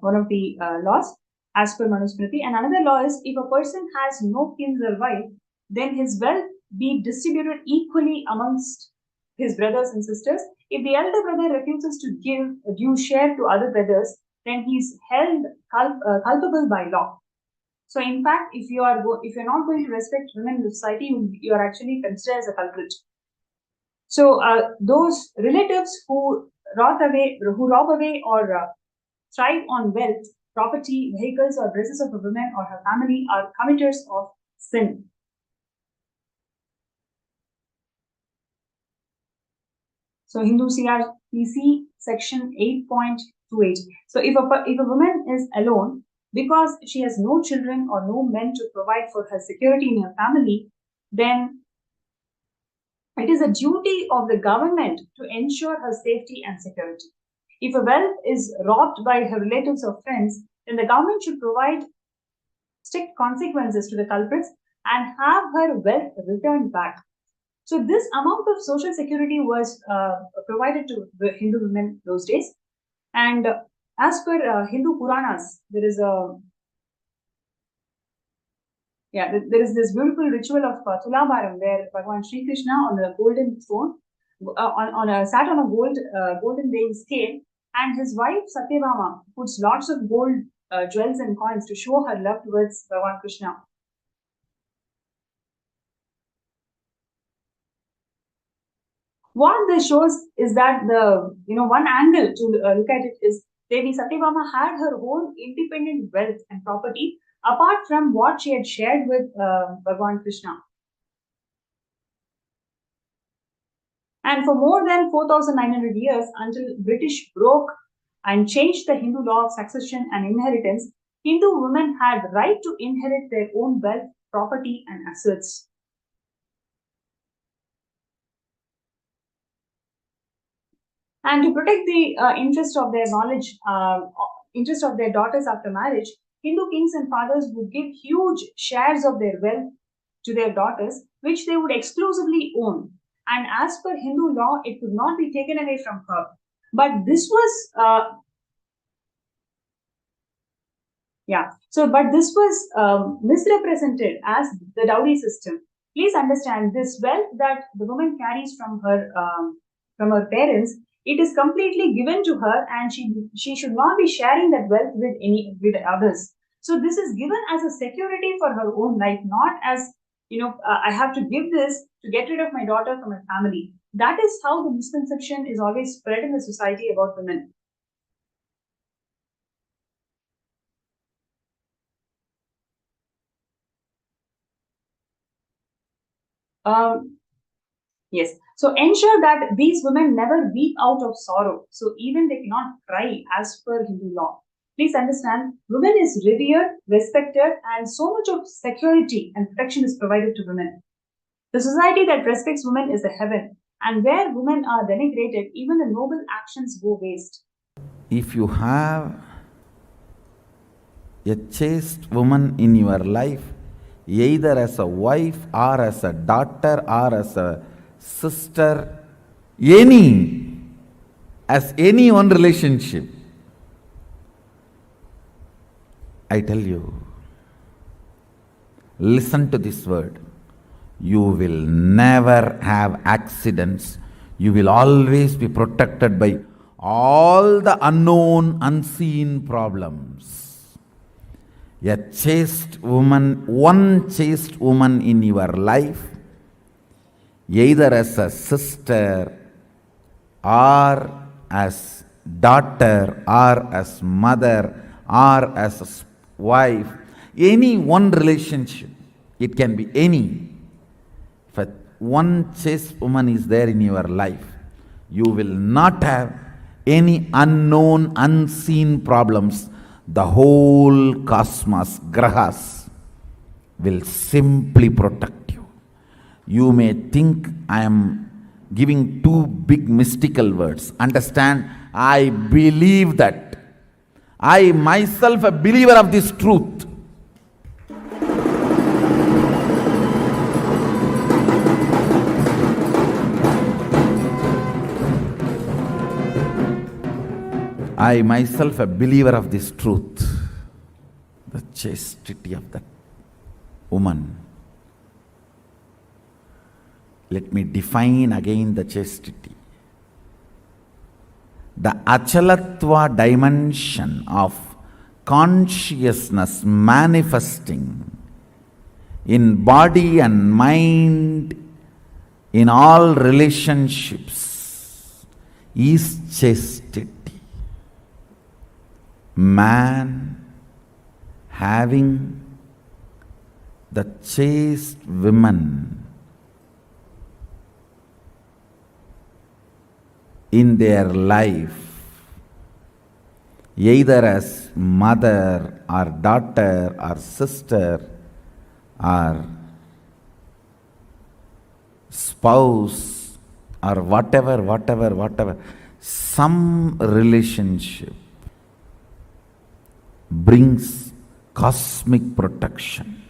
one of the laws as per Manusmriti. And another law is, if a person has no kin or wife, then his wealth be distributed equally amongst his brothers and sisters. If the elder brother refuses to give a due share to other brothers, then he is held culpable by law. So, in fact, if you're not going to respect women in the society, you are actually considered as a culprit. So, those relatives who rob away or thrive on wealth, property, vehicles, or dresses of a woman or her family are committers of sin. So, Hindu CRPC section 8.28. So, if a woman is alone because she has no children or no men to provide for her security in her family, then it is a duty of the government to ensure her safety and security. If a wealth is robbed by her relatives or friends, then the government should provide strict consequences to the culprits and have her wealth returned back. So this amount of social security was provided to the Hindu women those days. And as per Hindu Puranas, there is this beautiful ritual of Tulabharam where Bhagavan Sri Krishna on a golden throne, sat on a golden weighing scale, and his wife Satyabhama puts lots of gold jewels and coins to show her love towards Bhagavan Krishna. What this shows is that one angle to look at it is Devi Satyabhama had her own independent wealth and property, apart from what she had shared with Bhagwan Krishna. And for more than 4,900 years, until British broke and changed the Hindu law of succession and inheritance, Hindu women had right to inherit their own wealth, property, and assets. And to protect the interest of their knowledge, interest of their daughters after marriage, Hindu kings and fathers would give huge shares of their wealth to their daughters, which they would exclusively own. And as per Hindu law, it could not be taken away from her. But this was but this was misrepresented as the dowry system. Please understand this wealth that the woman carries from her parents. It is completely given to her, and she should not be sharing that wealth with others. So this is given as a security for her own life, not as I have to give this to get rid of my daughter from my family. That is how the misconception is always spread in the society about women. Yes. So ensure that these women never weep out of sorrow. So even they cannot cry as per Hindu law. Please understand, women is revered, respected, and so much of security and protection is provided to women. The society that respects women is a heaven, and where women are denigrated, even the noble actions go waste. If you have a chaste woman in your life, either as a wife or as a daughter or as a sister, as any one relationship, I tell you, listen to this word. You will never have accidents. You will always be protected by all the unknown, unseen problems. A chaste woman, one chaste woman in your life, either as a sister or as daughter or as mother or as a wife, any one relationship, it can be any. If one chaste woman is there in your life, you will not have any unknown, unseen problems. The whole cosmos, grahas, will simply protect you. You may think I am giving two big mystical words. Understand, I believe that. I myself a believer of this truth. I myself a believer of this truth. The chastity of that woman. Let me define again the chastity. The achalatva dimension of consciousness manifesting in body and mind in all relationships is chastity. Man having the chaste women in their life, either as mother or daughter or sister or spouse or whatever, some relationship brings cosmic protection.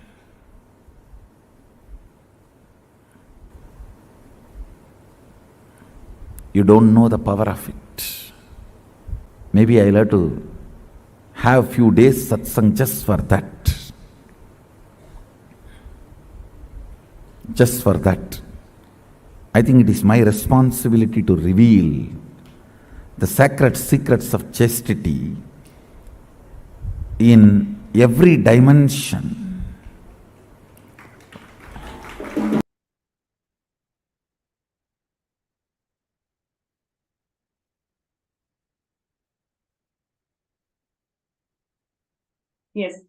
You don't know the power of it. Maybe I'll have to have few days satsang just for that. Just for that. I think it is my responsibility to reveal the sacred secrets of chastity in every dimension. Yes.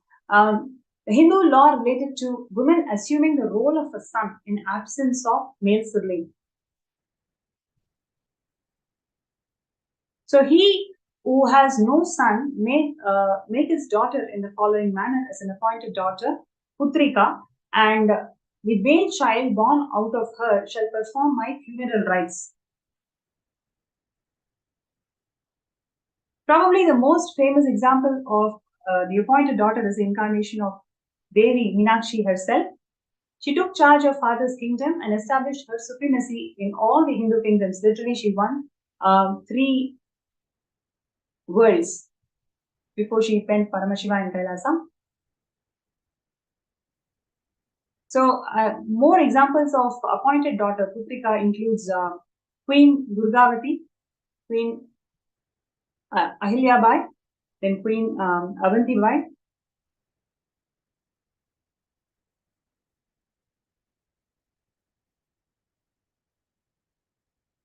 The Hindu law related to women assuming the role of a son in absence of male sibling. So he who has no son may make his daughter in the following manner as an appointed daughter, Putrika, and the male child born out of her shall perform my funeral rites. Probably the most famous example of the appointed daughter is the incarnation of Devi Meenakshi herself. She took charge of father's kingdom and established her supremacy in all the Hindu kingdoms. Literally, she won 3 worlds before she penned Paramashivam in Kailasa. So, more examples of appointed daughter Putrika includes Queen Durgavati, Queen Ahilyabai, then Queen Avantibai.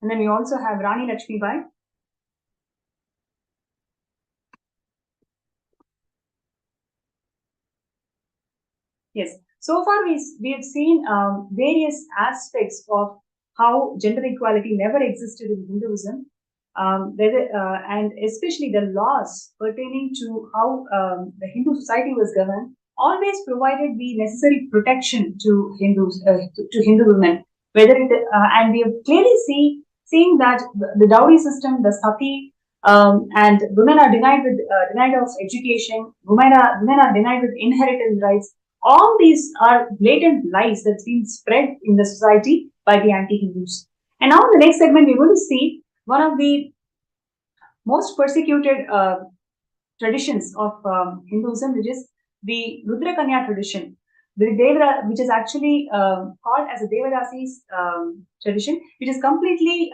And then we also have Rani Lakshmibai. Yes. So far, we have seen various aspects of how gender equality never existed in Hinduism, and especially the laws pertaining to how the Hindu society was governed always provided the necessary protection to Hindus, to Hindu women. Whether it and we have clearly seeing that the dowry system, the sati, and women are denied of education. Women are denied with inheritance rights. All these are blatant lies that's been spread in the society by the anti-Hindus. And now in the next segment, we're going to see one of the most persecuted traditions of Hinduism, which is the Rudra Kanya tradition, which is actually called as a Devadasi's tradition, which is completely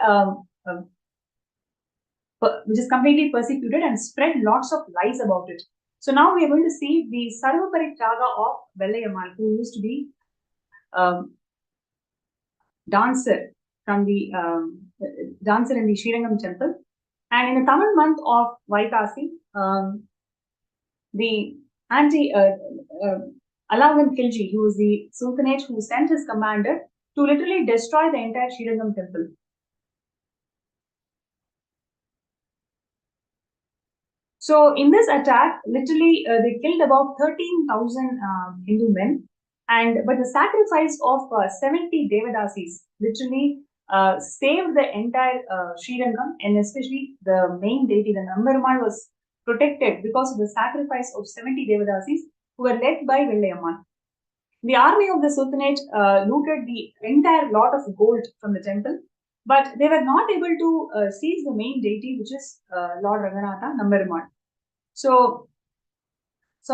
persecuted and spread lots of lies about it. So now we are going to see the Sarvaparitraga of Vellayammal, who used to be dancer from the dancer in the Srirangam temple. And in the Tamil month of Vaikasi, the Alauddin Khilji, who was the Sultanate who sent his commander to literally destroy the entire Srirangam temple. So in this attack, literally they killed about 13,000 Hindu men, but the sacrifice of 70 Devadasis literally saved the entire Srirangam, and especially the main deity, the Nambarmal, was protected because of the sacrifice of 70 Devadasis who were led by Vellayammal. The army of the Sultanate looted the entire lot of gold from the temple, but they were not able to seize the main deity, which is Lord Raghunatha, Nambarmal. So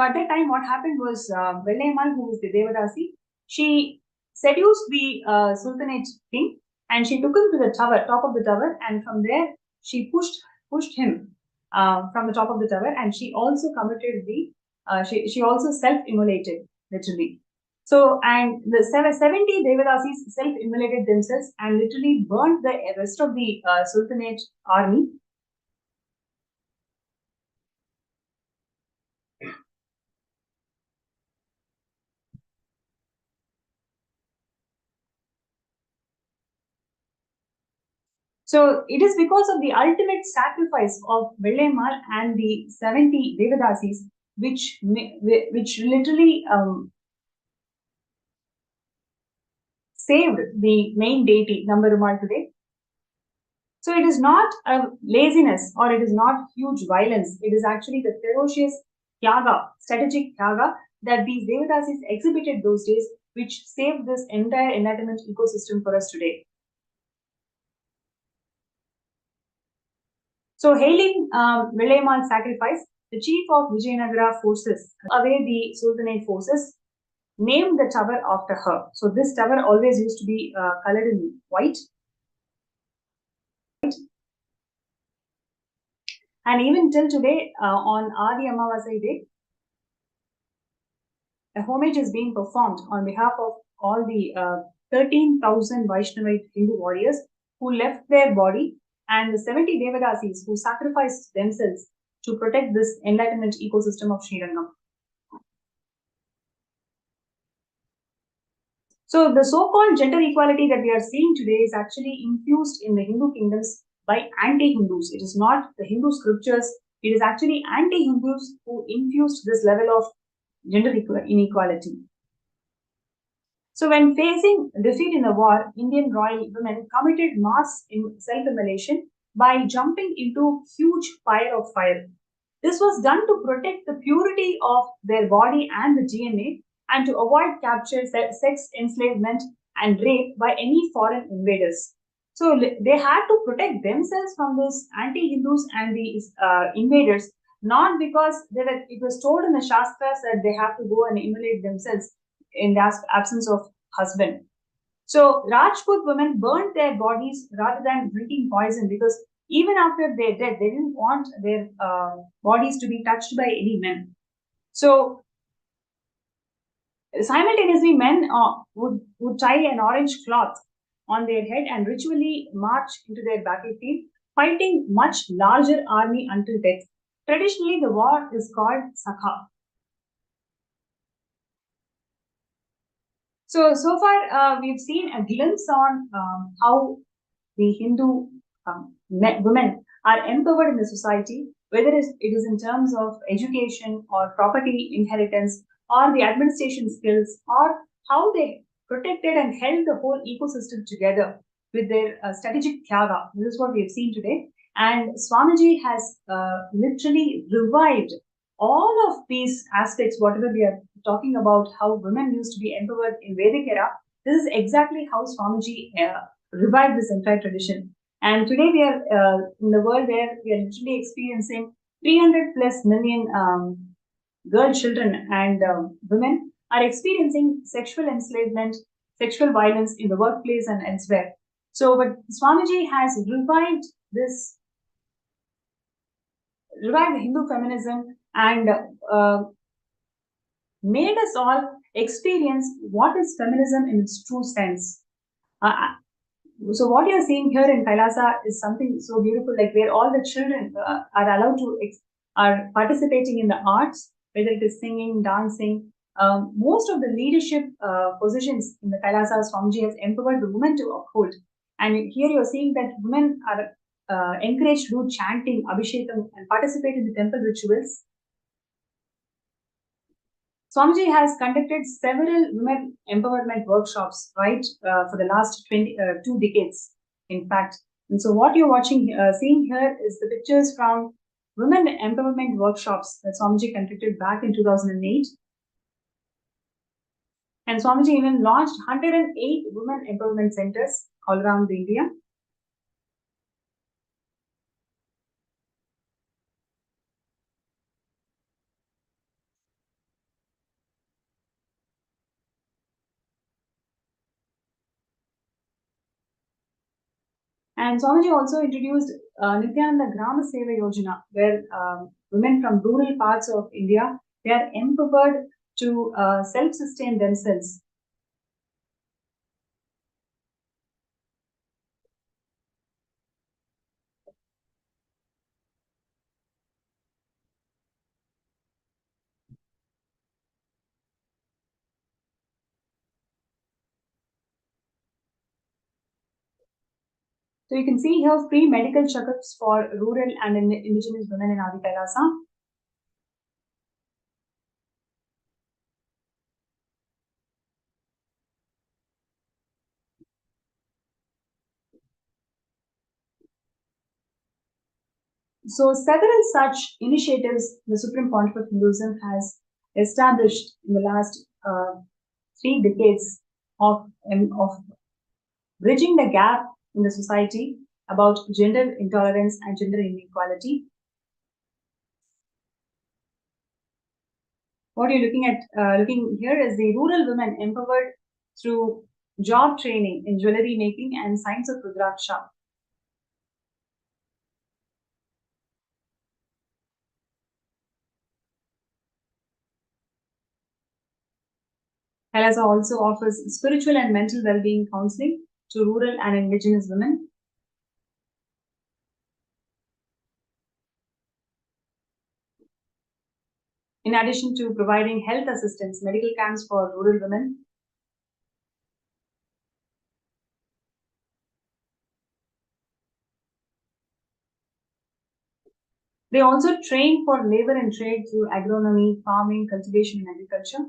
at that time, what happened was Vellayammal, who was the Devadasi, she seduced the Sultanate king, and she took him to the top of the tower, and from there she pushed him from the top of the tower, and she also committed she also self-immolated, literally. So, and the 70 Devadasis self-immolated themselves and literally burned the rest of the Sultanate army. So it is because of the ultimate sacrifice of Vellayammal and the 70 Devadasis, which literally saved the main deity, Nambarummal, today. So it is not a laziness or it is not huge violence. It is actually the ferocious Tyaga, strategic Tyaga that these Devadasis exhibited those days, which saved this entire enlightenment ecosystem for us today. So, hailing Vellayammal's sacrifice, the chief of Vijayanagara forces away the Sultanate forces, named the tower after her. So, this tower always used to be colored in white. And even till today, on Adi Amavasai day, a homage is being performed on behalf of all the 13,000 Vaishnavite Hindu warriors who left their body, and the 70 Devadasis who sacrificed themselves to protect this enlightenment ecosystem of Srirangam. So the so-called gender equality that we are seeing today is actually infused in the Hindu kingdoms by anti-Hindus. It is not the Hindu scriptures. It is actually anti-Hindus who infused this level of gender inequality. So when facing defeat in the war, Indian royal women committed mass self-immolation by jumping into huge pyre of fire. This was done to protect the purity of their body and the DNA and to avoid capture, sex enslavement and rape by any foreign invaders. So they had to protect themselves from this anti-Hindus and these invaders, not because it was told in the Shastras that they have to go and immolate themselves in the absence of husband. So Rajput women burned their bodies rather than drinking poison because even after their death, they didn't want their bodies to be touched by any men. So simultaneously, men would tie an orange cloth on their head and ritually march into their battlefield, fighting much larger army until death. Traditionally, the war is called Sakha. So far, we've seen a glimpse on how the Hindu women are empowered in the society, whether it is in terms of education or property inheritance or the administration skills or how they protected and held the whole ecosystem together with their strategic tyaga. This is what we have seen today. And Swamiji has literally revived all of these aspects, whatever we are talking about, how women used to be empowered in Vedic era. This is exactly how Swamiji revived this entire tradition. And today we are in the world where we are literally experiencing 300 plus million girl children and women are experiencing sexual enslavement, sexual violence in the workplace and elsewhere. So, but Swamiji has revived Hindu feminism and made us all experience what is feminism in its true sense. So what you're seeing here in Kailasa is something so beautiful, like where all the children are allowed to are participating in the arts, whether it is singing, dancing. Most of the leadership positions in the Kailasa, Swamiji has empowered the women to uphold. And here you're seeing that women are encouraged to do chanting, abhishekam, and participate in the temple rituals. Swamiji has conducted several women empowerment workshops, right, for the last 2 decades, in fact. And so, what you're seeing here is the pictures from women empowerment workshops that Swamiji conducted back in 2008. And Swamiji even launched 108 women empowerment centers all around India. And Swamiji also introduced Nithyananda Grama Seva Yojana, where women from rural parts of India, they are empowered to self-sustain themselves. So you can see here free medical checkups for rural and indigenous women in Adi Kailasa. So several such initiatives the Supreme Pontiff of Hinduism has established in the last 3 decades of bridging the gap in the society about gender intolerance and gender inequality. What you're looking here is the rural women empowered through job training in jewelry making and science of Rudraksha. Kailasa also offers spiritual and mental well-being counseling to rural and indigenous women. In addition to providing health assistance, medical camps for rural women. They also train for labor and trade through agronomy, farming, cultivation, and agriculture.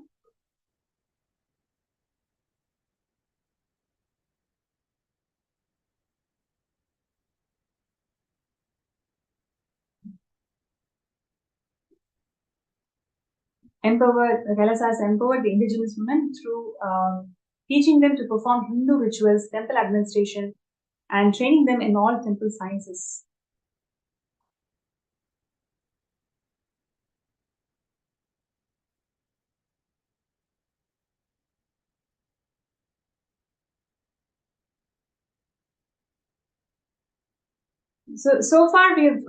Kailasa has empowered the indigenous women through teaching them to perform Hindu rituals, temple administration, and training them in all temple sciences. So far we've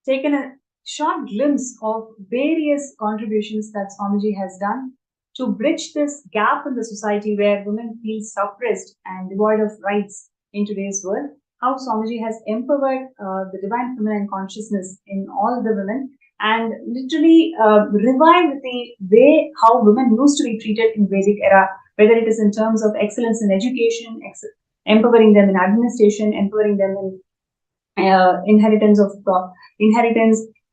taken a short glimpse of various contributions that Swamiji has done to bridge this gap in the society where women feel suppressed and devoid of rights in today's world. How Swamiji has empowered the divine feminine consciousness in all the women and literally revived the way how women used to be treated in Vedic era, whether it is in terms of excellence in education, empowering them in administration, empowering them in inheritance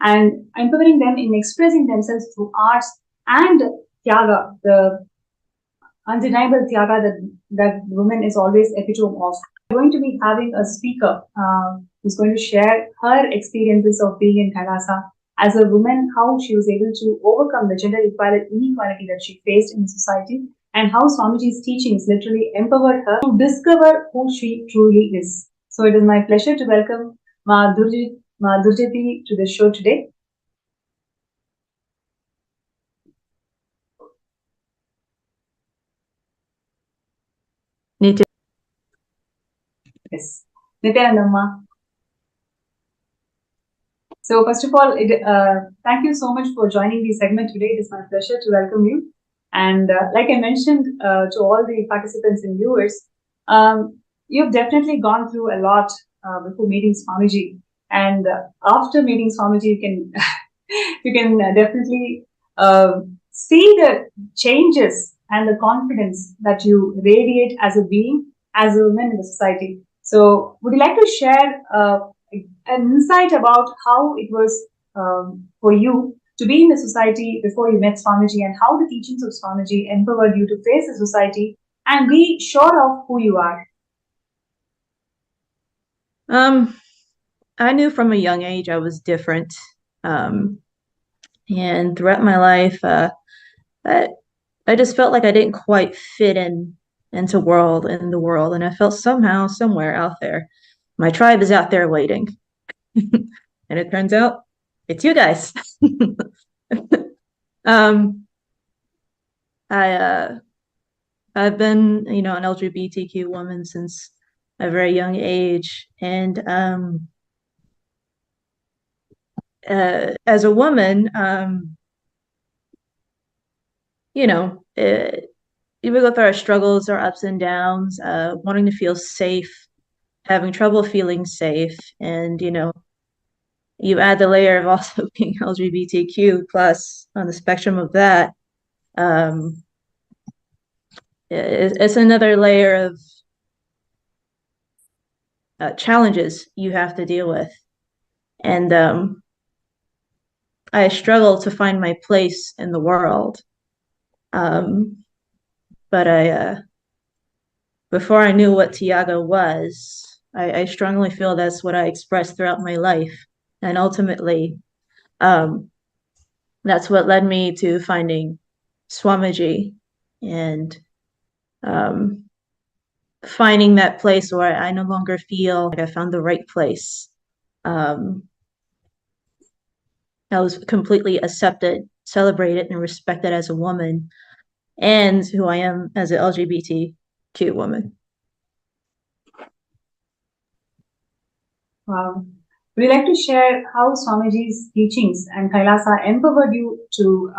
and empowering them in expressing themselves through arts and tyaga, the undeniable tyaga that woman is always epitome of. We're going to be having a speaker who's going to share her experiences of being in Kailasa as a woman, how she was able to overcome the gender inequality that she faced in society, and how Swamiji's teachings literally empowered her to discover who she truly is. So it is my pleasure to welcome Ma Durjati to the show today. Yes, Nithyananda. So first of all, thank you so much for joining the segment today. It is my pleasure to welcome you. And like I mentioned to all the participants and viewers, you've definitely gone through a lot before meeting Swamiji. And after meeting Swamiji, you can definitely see the changes and the confidence that you radiate as a being, as a woman in the society. So would you like to share an insight about how it was for you to be in the society before you met Swamiji, and how the teachings of Swamiji empowered you to face the society and be sure of who you are? I knew from a young age I was different. And throughout my life, I just felt like I didn't quite fit into the world, and I felt somehow, somewhere out there, my tribe is out there waiting. And it turns out it's you guys. I've been, an LGBTQ woman since a very young age, and as a woman, we go through our struggles, our ups and downs, wanting to feel safe, having trouble feeling safe, and you add the layer of also being LGBTQ plus on the spectrum of that. It's another layer of challenges you have to deal with, and I struggle to find my place in the world. But before I knew what Tiago was, I strongly feel that's what I expressed throughout my life. And ultimately, that's what led me to finding Swamiji and finding that place where I no longer feel like I found the right place. I was completely accepted, celebrated, and respected as a woman, and who I am as an LGBTQ woman. Wow. Would you like to share how Swamiji's teachings and Kailasa empowered you to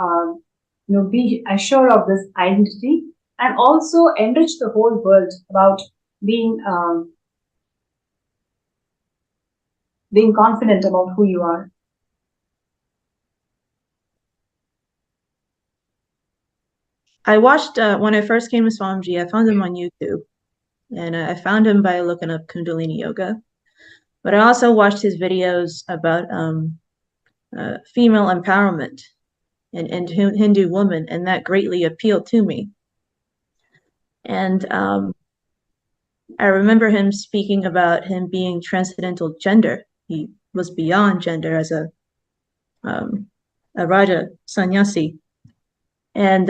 be assured of this identity, and also enrich the whole world about being confident about who you are? I watched, when I first came to Swamiji, I found him on YouTube, and I found him by looking up Kundalini Yoga. But I also watched his videos about female empowerment and Hindu woman, and that greatly appealed to me. And I remember him speaking about him being transcendental gender. He was beyond gender as a Raja sannyasi. And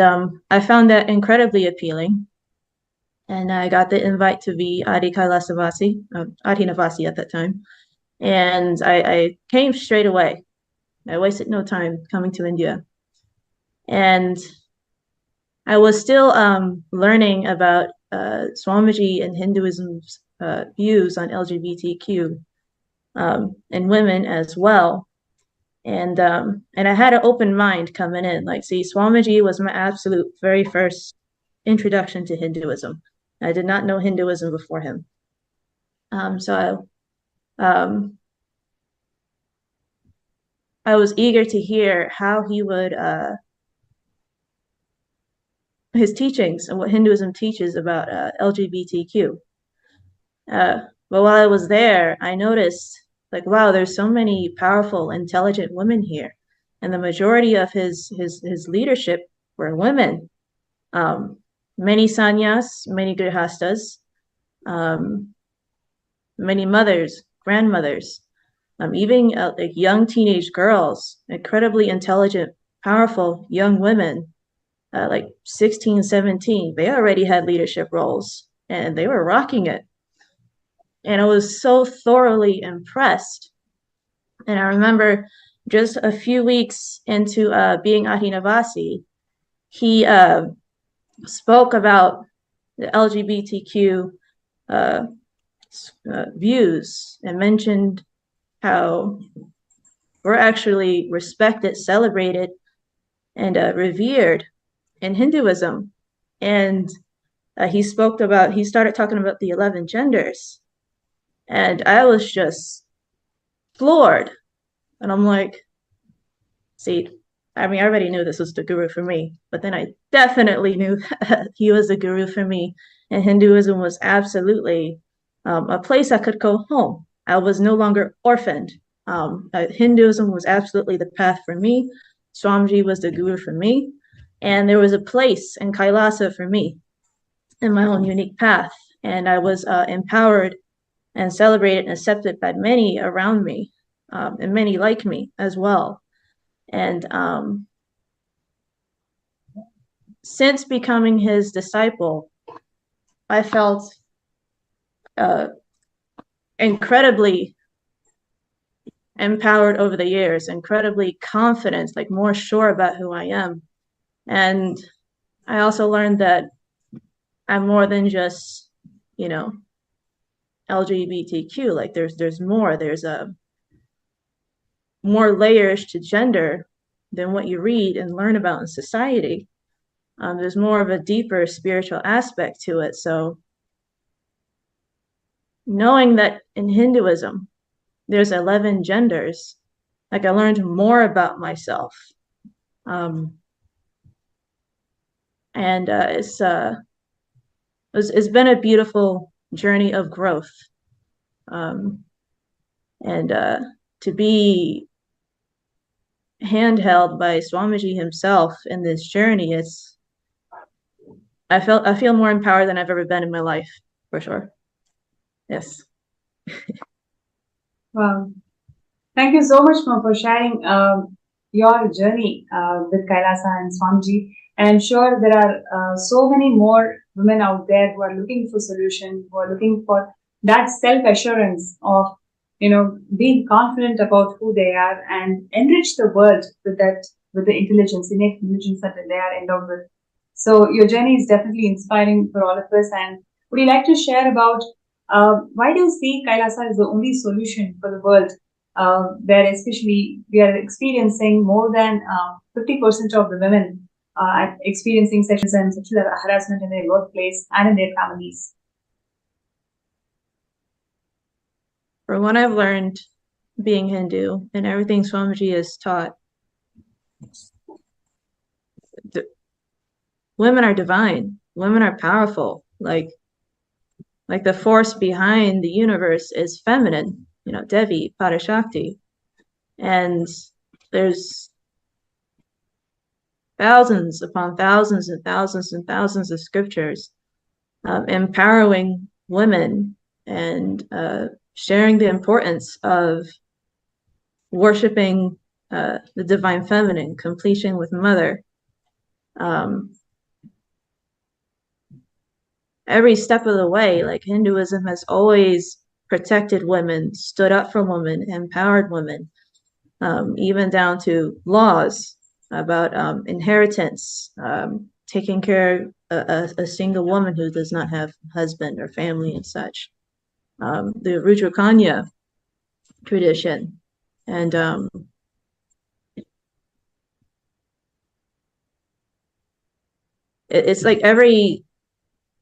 I found that incredibly appealing. And I got the invite to be Adi Kailasavasi, Adhinavasi at that time. And I came straight away. I wasted no time coming to India. And I was still learning about Swamiji and Hinduism's views on LGBTQ and women as well. And I had an open mind coming in. Like, see, Swamiji was my absolute very first introduction to Hinduism. I did not know Hinduism before him. So I was eager to hear how he would his teachings and what Hinduism teaches about LGBTQ. But while I was there, I noticed, like, wow, there's so many powerful, intelligent women here, and the majority of his leadership were women. Many sannyas, many grihastas, many mothers, grandmothers, even like young teenage girls, incredibly intelligent, powerful young women, like 16, 17. They already had leadership roles and they were rocking it. And I was so thoroughly impressed. And I remember just a few weeks into being Adhinavasi, he spoke about the LGBTQ views and mentioned how we're actually respected, celebrated, and revered in Hinduism. And he started talking about the 11 genders. And I was just floored. And I'm like, see, I mean, I already knew this was the guru for me, but then I definitely knew that he was the guru for me. And Hinduism was absolutely a place I could go home. I was no longer orphaned. Hinduism was absolutely the path for me. Swamiji was the guru for me. And there was a place in Kailasa for me in my own unique path. And I was empowered and celebrated and accepted by many around me, and many like me as well. And since becoming his disciple, I felt incredibly empowered over the years, incredibly confident, like more sure about who I am. And I also learned that I'm more than just, you know, LGBTQ. Like there's more. There's more layers to gender than what you read and learn about in society. There's more of a deeper spiritual aspect to it. So knowing that in Hinduism, there's 11 genders, like I learned more about myself. And it's been a beautiful journey of growth. And to be handheld by Swamiji himself in this journey, I feel more empowered than I've ever been in my life, for sure. Yes. Wow. Thank you so much for sharing your journey with Kailasa and Swamiji. And I'm sure there are so many more women out there who are looking for solution, who are looking for that self-assurance of, being confident about who they are and enrich the world with the intelligence, innate intelligence that they are endowed with. So your journey is definitely inspiring for all of us. And would you like to share about why do you see Kailasa as the only solution for the world, where especially we are experiencing more than 50% of the women experiencing sexual and sexual harassment in their workplace and in their families? From what I've learned being Hindu and everything Swamiji has taught, women are divine. Women are powerful. Like the force behind the universe is feminine, Devi, Parashakti. And there's thousands upon thousands and thousands and thousands of scriptures empowering women and sharing the importance of worshiping the divine feminine, completion with mother. Every step of the way, like Hinduism has always protected women, stood up for women, empowered women, even down to laws about inheritance, taking care of a single woman who does not have a husband or family and such. The Rudrakanya tradition. And it's like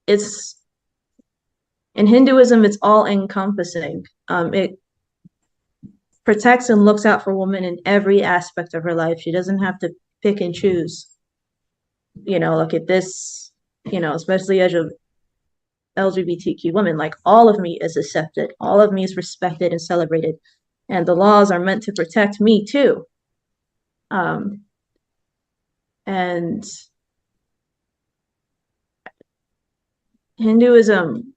it's in Hinduism, it's all encompassing. It protects and looks out for women in every aspect of her life. She doesn't have to pick and choose. Look at this, especially as a LGBTQ woman, like all of me is accepted, all of me is respected and celebrated, and the laws are meant to protect me too. And Hinduism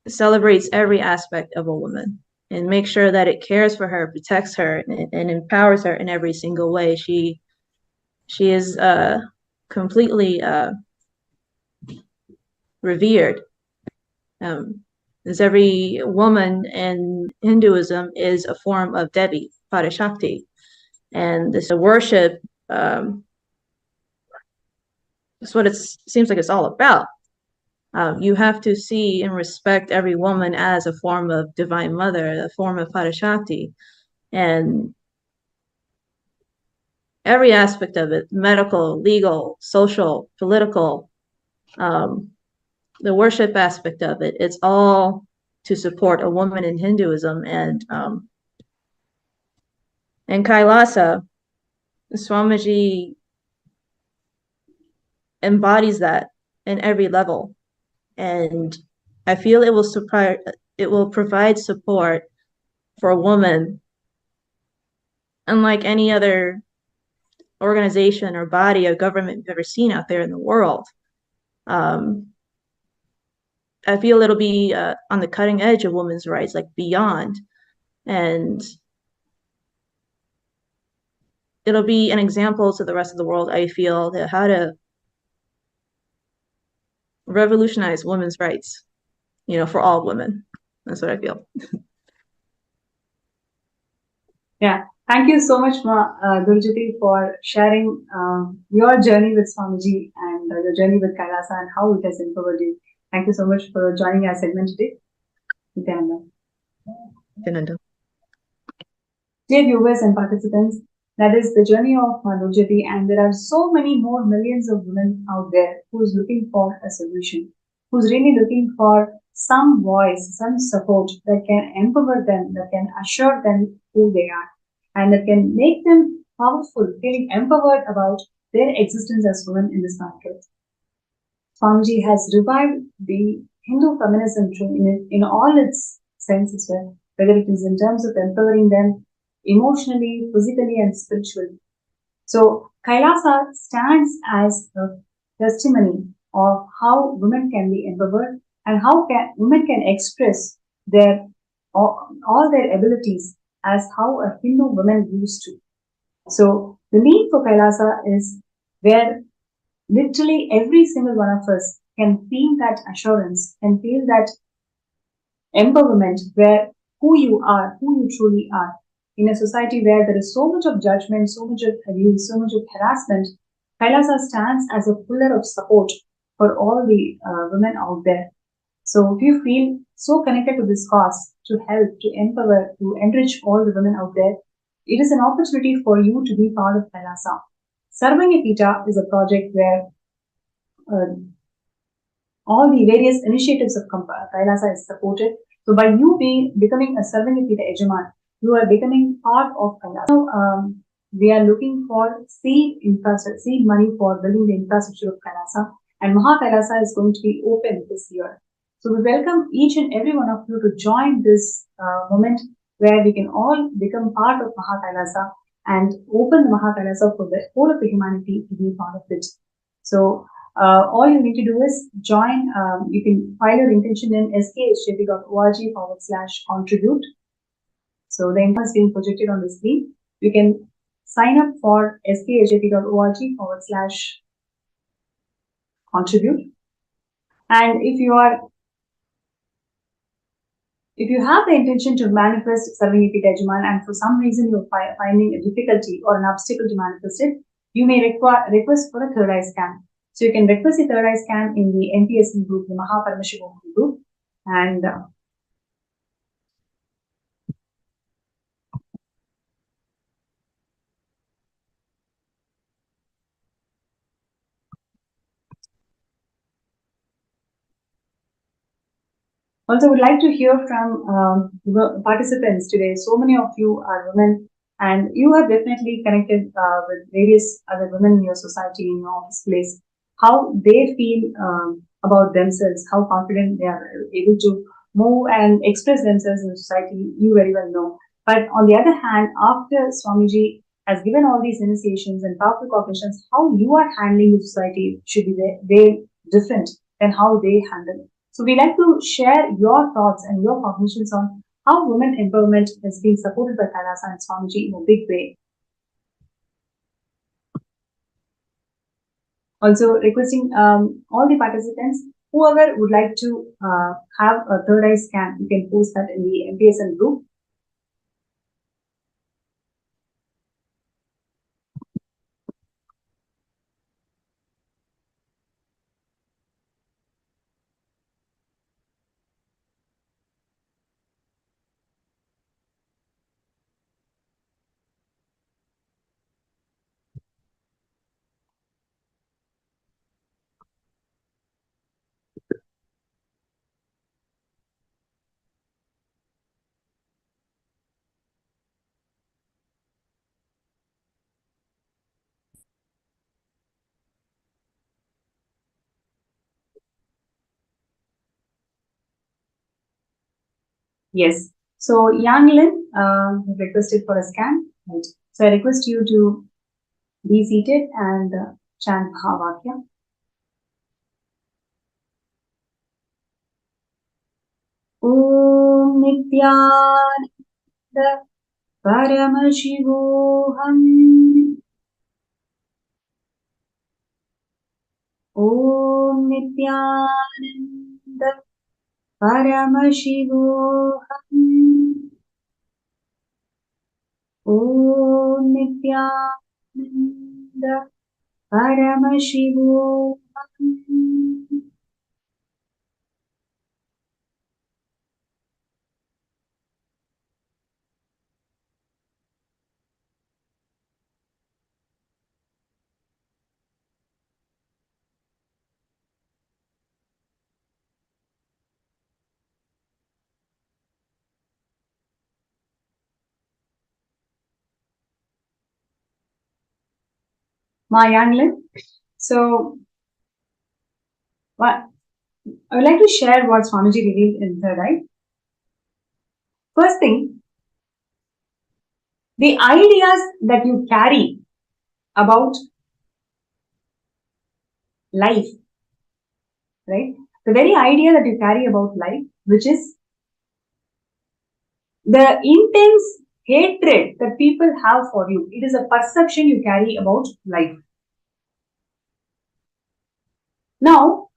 celebrates every aspect of a woman and makes sure that it cares for her, protects her, and empowers her in every single way. She is completely revered. As every woman in Hinduism is a form of Devi, Parashakti, and this worship is what it seems like it's all about. You have to see and respect every woman as a form of divine mother, a form of Parashakti, and every aspect of it, medical, legal, social, political, the worship aspect of it, it's all to support a woman in Hinduism. And Kailasa, Swamiji embodies that in every level. And I feel it will provide support for a woman unlike any other organization or body or government you've ever seen out there in the world. I feel it'll be on the cutting edge of women's rights, like beyond. And it'll be an example to the rest of the world, I feel, that how to revolutionize women's rights, for all women. That's what I feel. Yeah. Thank you so much, Gurjyoti, for sharing your journey with Swamiji and the journey with Kailasa and how it has empowered you. Thank you so much for joining our segment today. Nithyananda. Dear viewers and participants, that is the journey of Gurjyoti, and there are so many more millions of women out there who's looking for a solution, who's really looking for some voice, some support that can empower them, that can assure them who they are, and that can make them powerful, feeling empowered about their existence as women in this market. Swamiji has revived the Hindu feminism in all its senses, whether it is in terms of empowering them emotionally, physically, and spiritually. So Kailasa stands as a testimony of how women can be empowered and how women can express all their abilities as how a Hindu woman used to. So the need for Kailasa is where literally every single one of us can feel that assurance and feel that empowerment, where who you truly are. In a society where there is so much of judgment, so much of abuse, so much of harassment, Kailasa stands as a pillar of support for all the women out there. So if you feel so connected to this cause, to help, to empower, to enrich all the women out there, it is an opportunity for you to be part of Kailasa. Sarvanyapita is a project where all the various initiatives of Kailasa is supported. So by you becoming a Sarvanyapita Ejaman, you are becoming part of Kailasa. Now, we are looking for seed money for building the infrastructure of Kailasa, and Maha Kailasa is going to be open this year. So we welcome each and every one of you to join this moment where we can all become part of Mahakailasa and open the Mahakailasa for the whole of the humanity to be part of it. So all you need to do is join. You can file your intention in skshjp.org/contribute. So the info is being projected on the screen. You can sign up for skshjp.org/contribute. And if you have the intention to manifest Sarvangiti Tejaman and for some reason you're finding a difficulty or an obstacle to manifest it, you may request for a third eye scan. So you can request a third eye scan in the NPSN group, the Paramashivam group, and also would like to hear from participants today. So many of you are women, and you have definitely connected with various other women in your society, in your office place, how they feel about themselves, how confident they are able to move and express themselves in society, you very well know. But on the other hand, after Swamiji has given all these initiations and powerful cognitions, how you are handling the society should be very different than how they handle it. So we like to share your thoughts and your cognitions on how women empowerment is being supported by Kailasa and Swamiji in a big way. Also requesting all the participants, whoever would like to have a third eye scan, you can post that in the MPSN group. Yes. So Yang Lin requested for a scan. Right. So I request you to be seated and chant Mahavakya. Om Nithyananda Paramashivam. Om Nithyananda Paramashivam. Om Nithyananda Paramashivam. Ma Yanglin. So, what I would like to share what Swamiji revealed in third eye. First thing, the ideas that you carry about life, right? The very idea that you carry about life, which is the intense hatred that people have for you. It is a perception you carry about life. Now,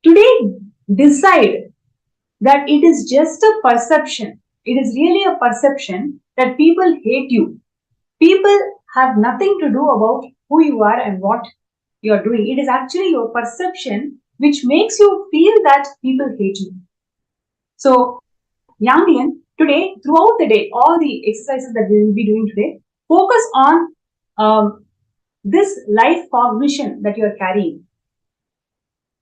today, decide that it is just a perception. It is really a perception that people hate you. People have nothing to do about who you are and what you are doing. It is actually your perception which makes you feel that people hate you. So, Yanglian, today, throughout the day, all the exercises that we will be doing today, focus on this life cognition that you are carrying.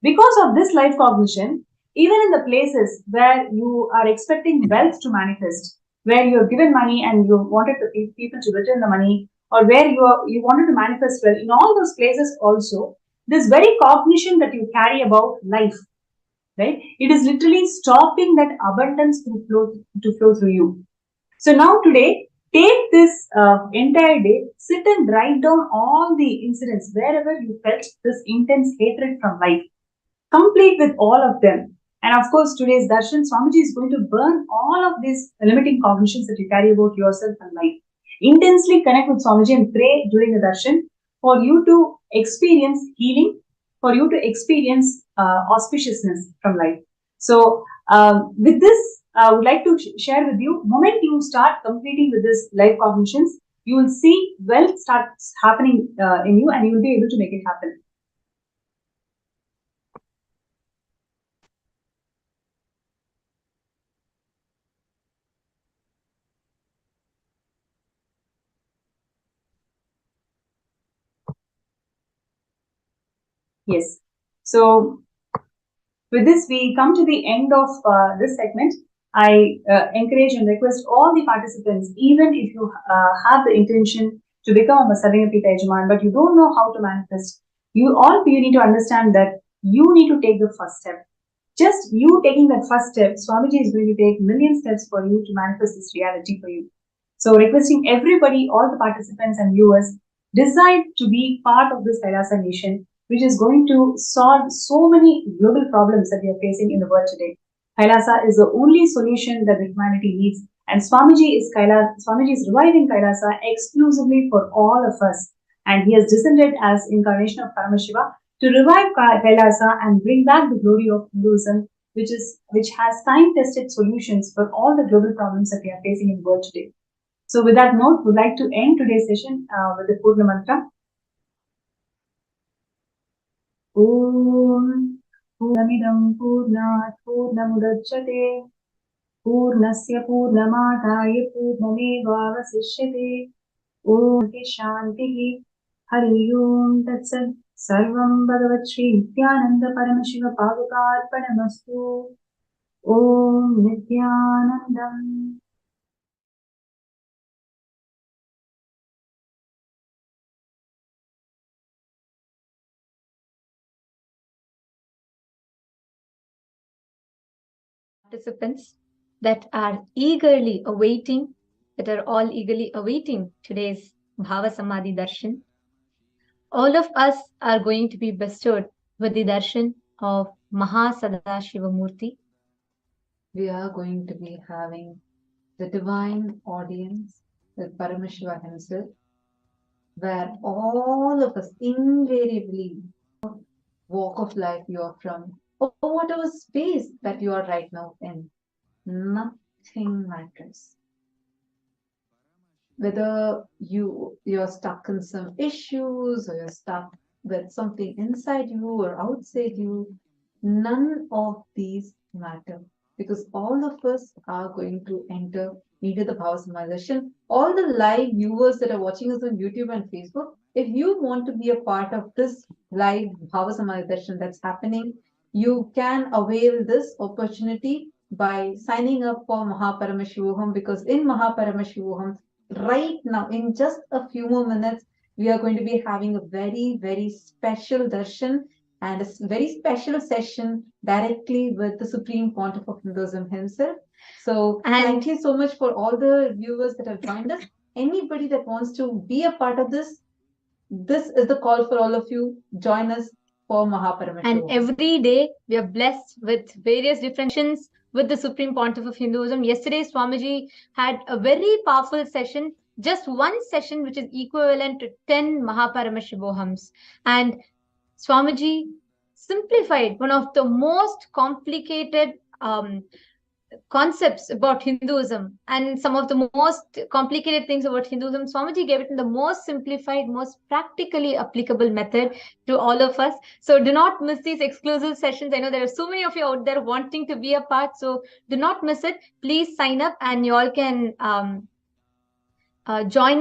Because of this life cognition, even in the places where you are expecting wealth to manifest, where you have given money and you wanted people to return the money, or where you wanted to manifest wealth, in all those places also, this very cognition that you carry about life, right? It is literally stopping that abundance to flow through you. So now today, take this entire day, sit and write down all the incidents wherever you felt this intense hatred from life. Complete with all of them. And of course, today's darshan, Swamiji is going to burn all of these limiting cognitions that you carry about yourself and life. Intensely connect with Swamiji and pray during the darshan for you to experience healing, for you to experience auspiciousness from life. So, with this, I would like to share with you, moment you start completing with this life cognitions, you will see wealth starts happening in you and you will be able to make it happen. Yes. So with this, we come to the end of this segment. I encourage and request all the participants, even if you have the intention to become a Sarvingapita Yajaman, but you don't know how to manifest, you need to understand that you need to take the first step. Just you taking that first step, Swamiji is going to take million steps for you to manifest this reality for you. So requesting everybody, all the participants and viewers, decide to be part of this Kailasa nation, which is going to solve so many global problems that we are facing in the world today. Kailasa is the only solution that the humanity needs, and Swamiji is reviving Kailasa exclusively for all of us, and he has descended as incarnation of Paramashiva to revive Kailasa and bring back the glory of Hinduism, which has time-tested solutions for all the global problems that we are facing in the world today. So with that note, we'd like to end today's session with the Purna Mantra. Om Purnamidam Purnat Purnamudachyate Purnasya Purnamadaya Purnamevavasishyate Om Shantihi Hari Om Tatsat Sarvam Bhagavat Shri Nithyananda Paramashiva Padukarpanamastu Om Nithyanandam. Participants that are eagerly awaiting, that are all eagerly awaiting today's Bhava Samadhi Darshan. All of us are going to be bestowed with the darshan of Mahasadashiva Murti. We are going to be having the divine audience with Paramashiva himself, where all of us invariably walk of life you are from, or whatever space that you are right now in, nothing matters. Whether you're stuck in some issues or you're stuck with something inside you or outside you, none of these matter, because all of us are going to enter into the Bhava Samadhi. All the live viewers that are watching us on YouTube and Facebook, if you want to be a part of this live Bhava Samadhi that's happening, you can avail this opportunity by signing up for Mahaparamashivoham, because in Mahaparamashivoham, right now, in just a few more minutes, we are going to be having a very, very special darshan and a very special session directly with the Supreme Pontiff of Hinduism himself. So thank you so much for all the viewers that have joined us. Anybody that wants to be a part of this is the call for all of you. Join us for Mahaparamashivam. And every day we are blessed with various differentiations with the Supreme Pontiff of Hinduism. Yesterday, Swamiji had a very powerful session, just one session, which is equivalent to 10 Mahaparamashivohams. And Swamiji simplified one of the most complicated concepts about Hinduism and some of the most complicated things about Hinduism. Swamiji gave it in the most simplified, most practically applicable method to all of us. So do not miss these exclusive sessions. I know there are so many of you out there wanting to be a part. So do not miss it. Please sign up and you all can join us.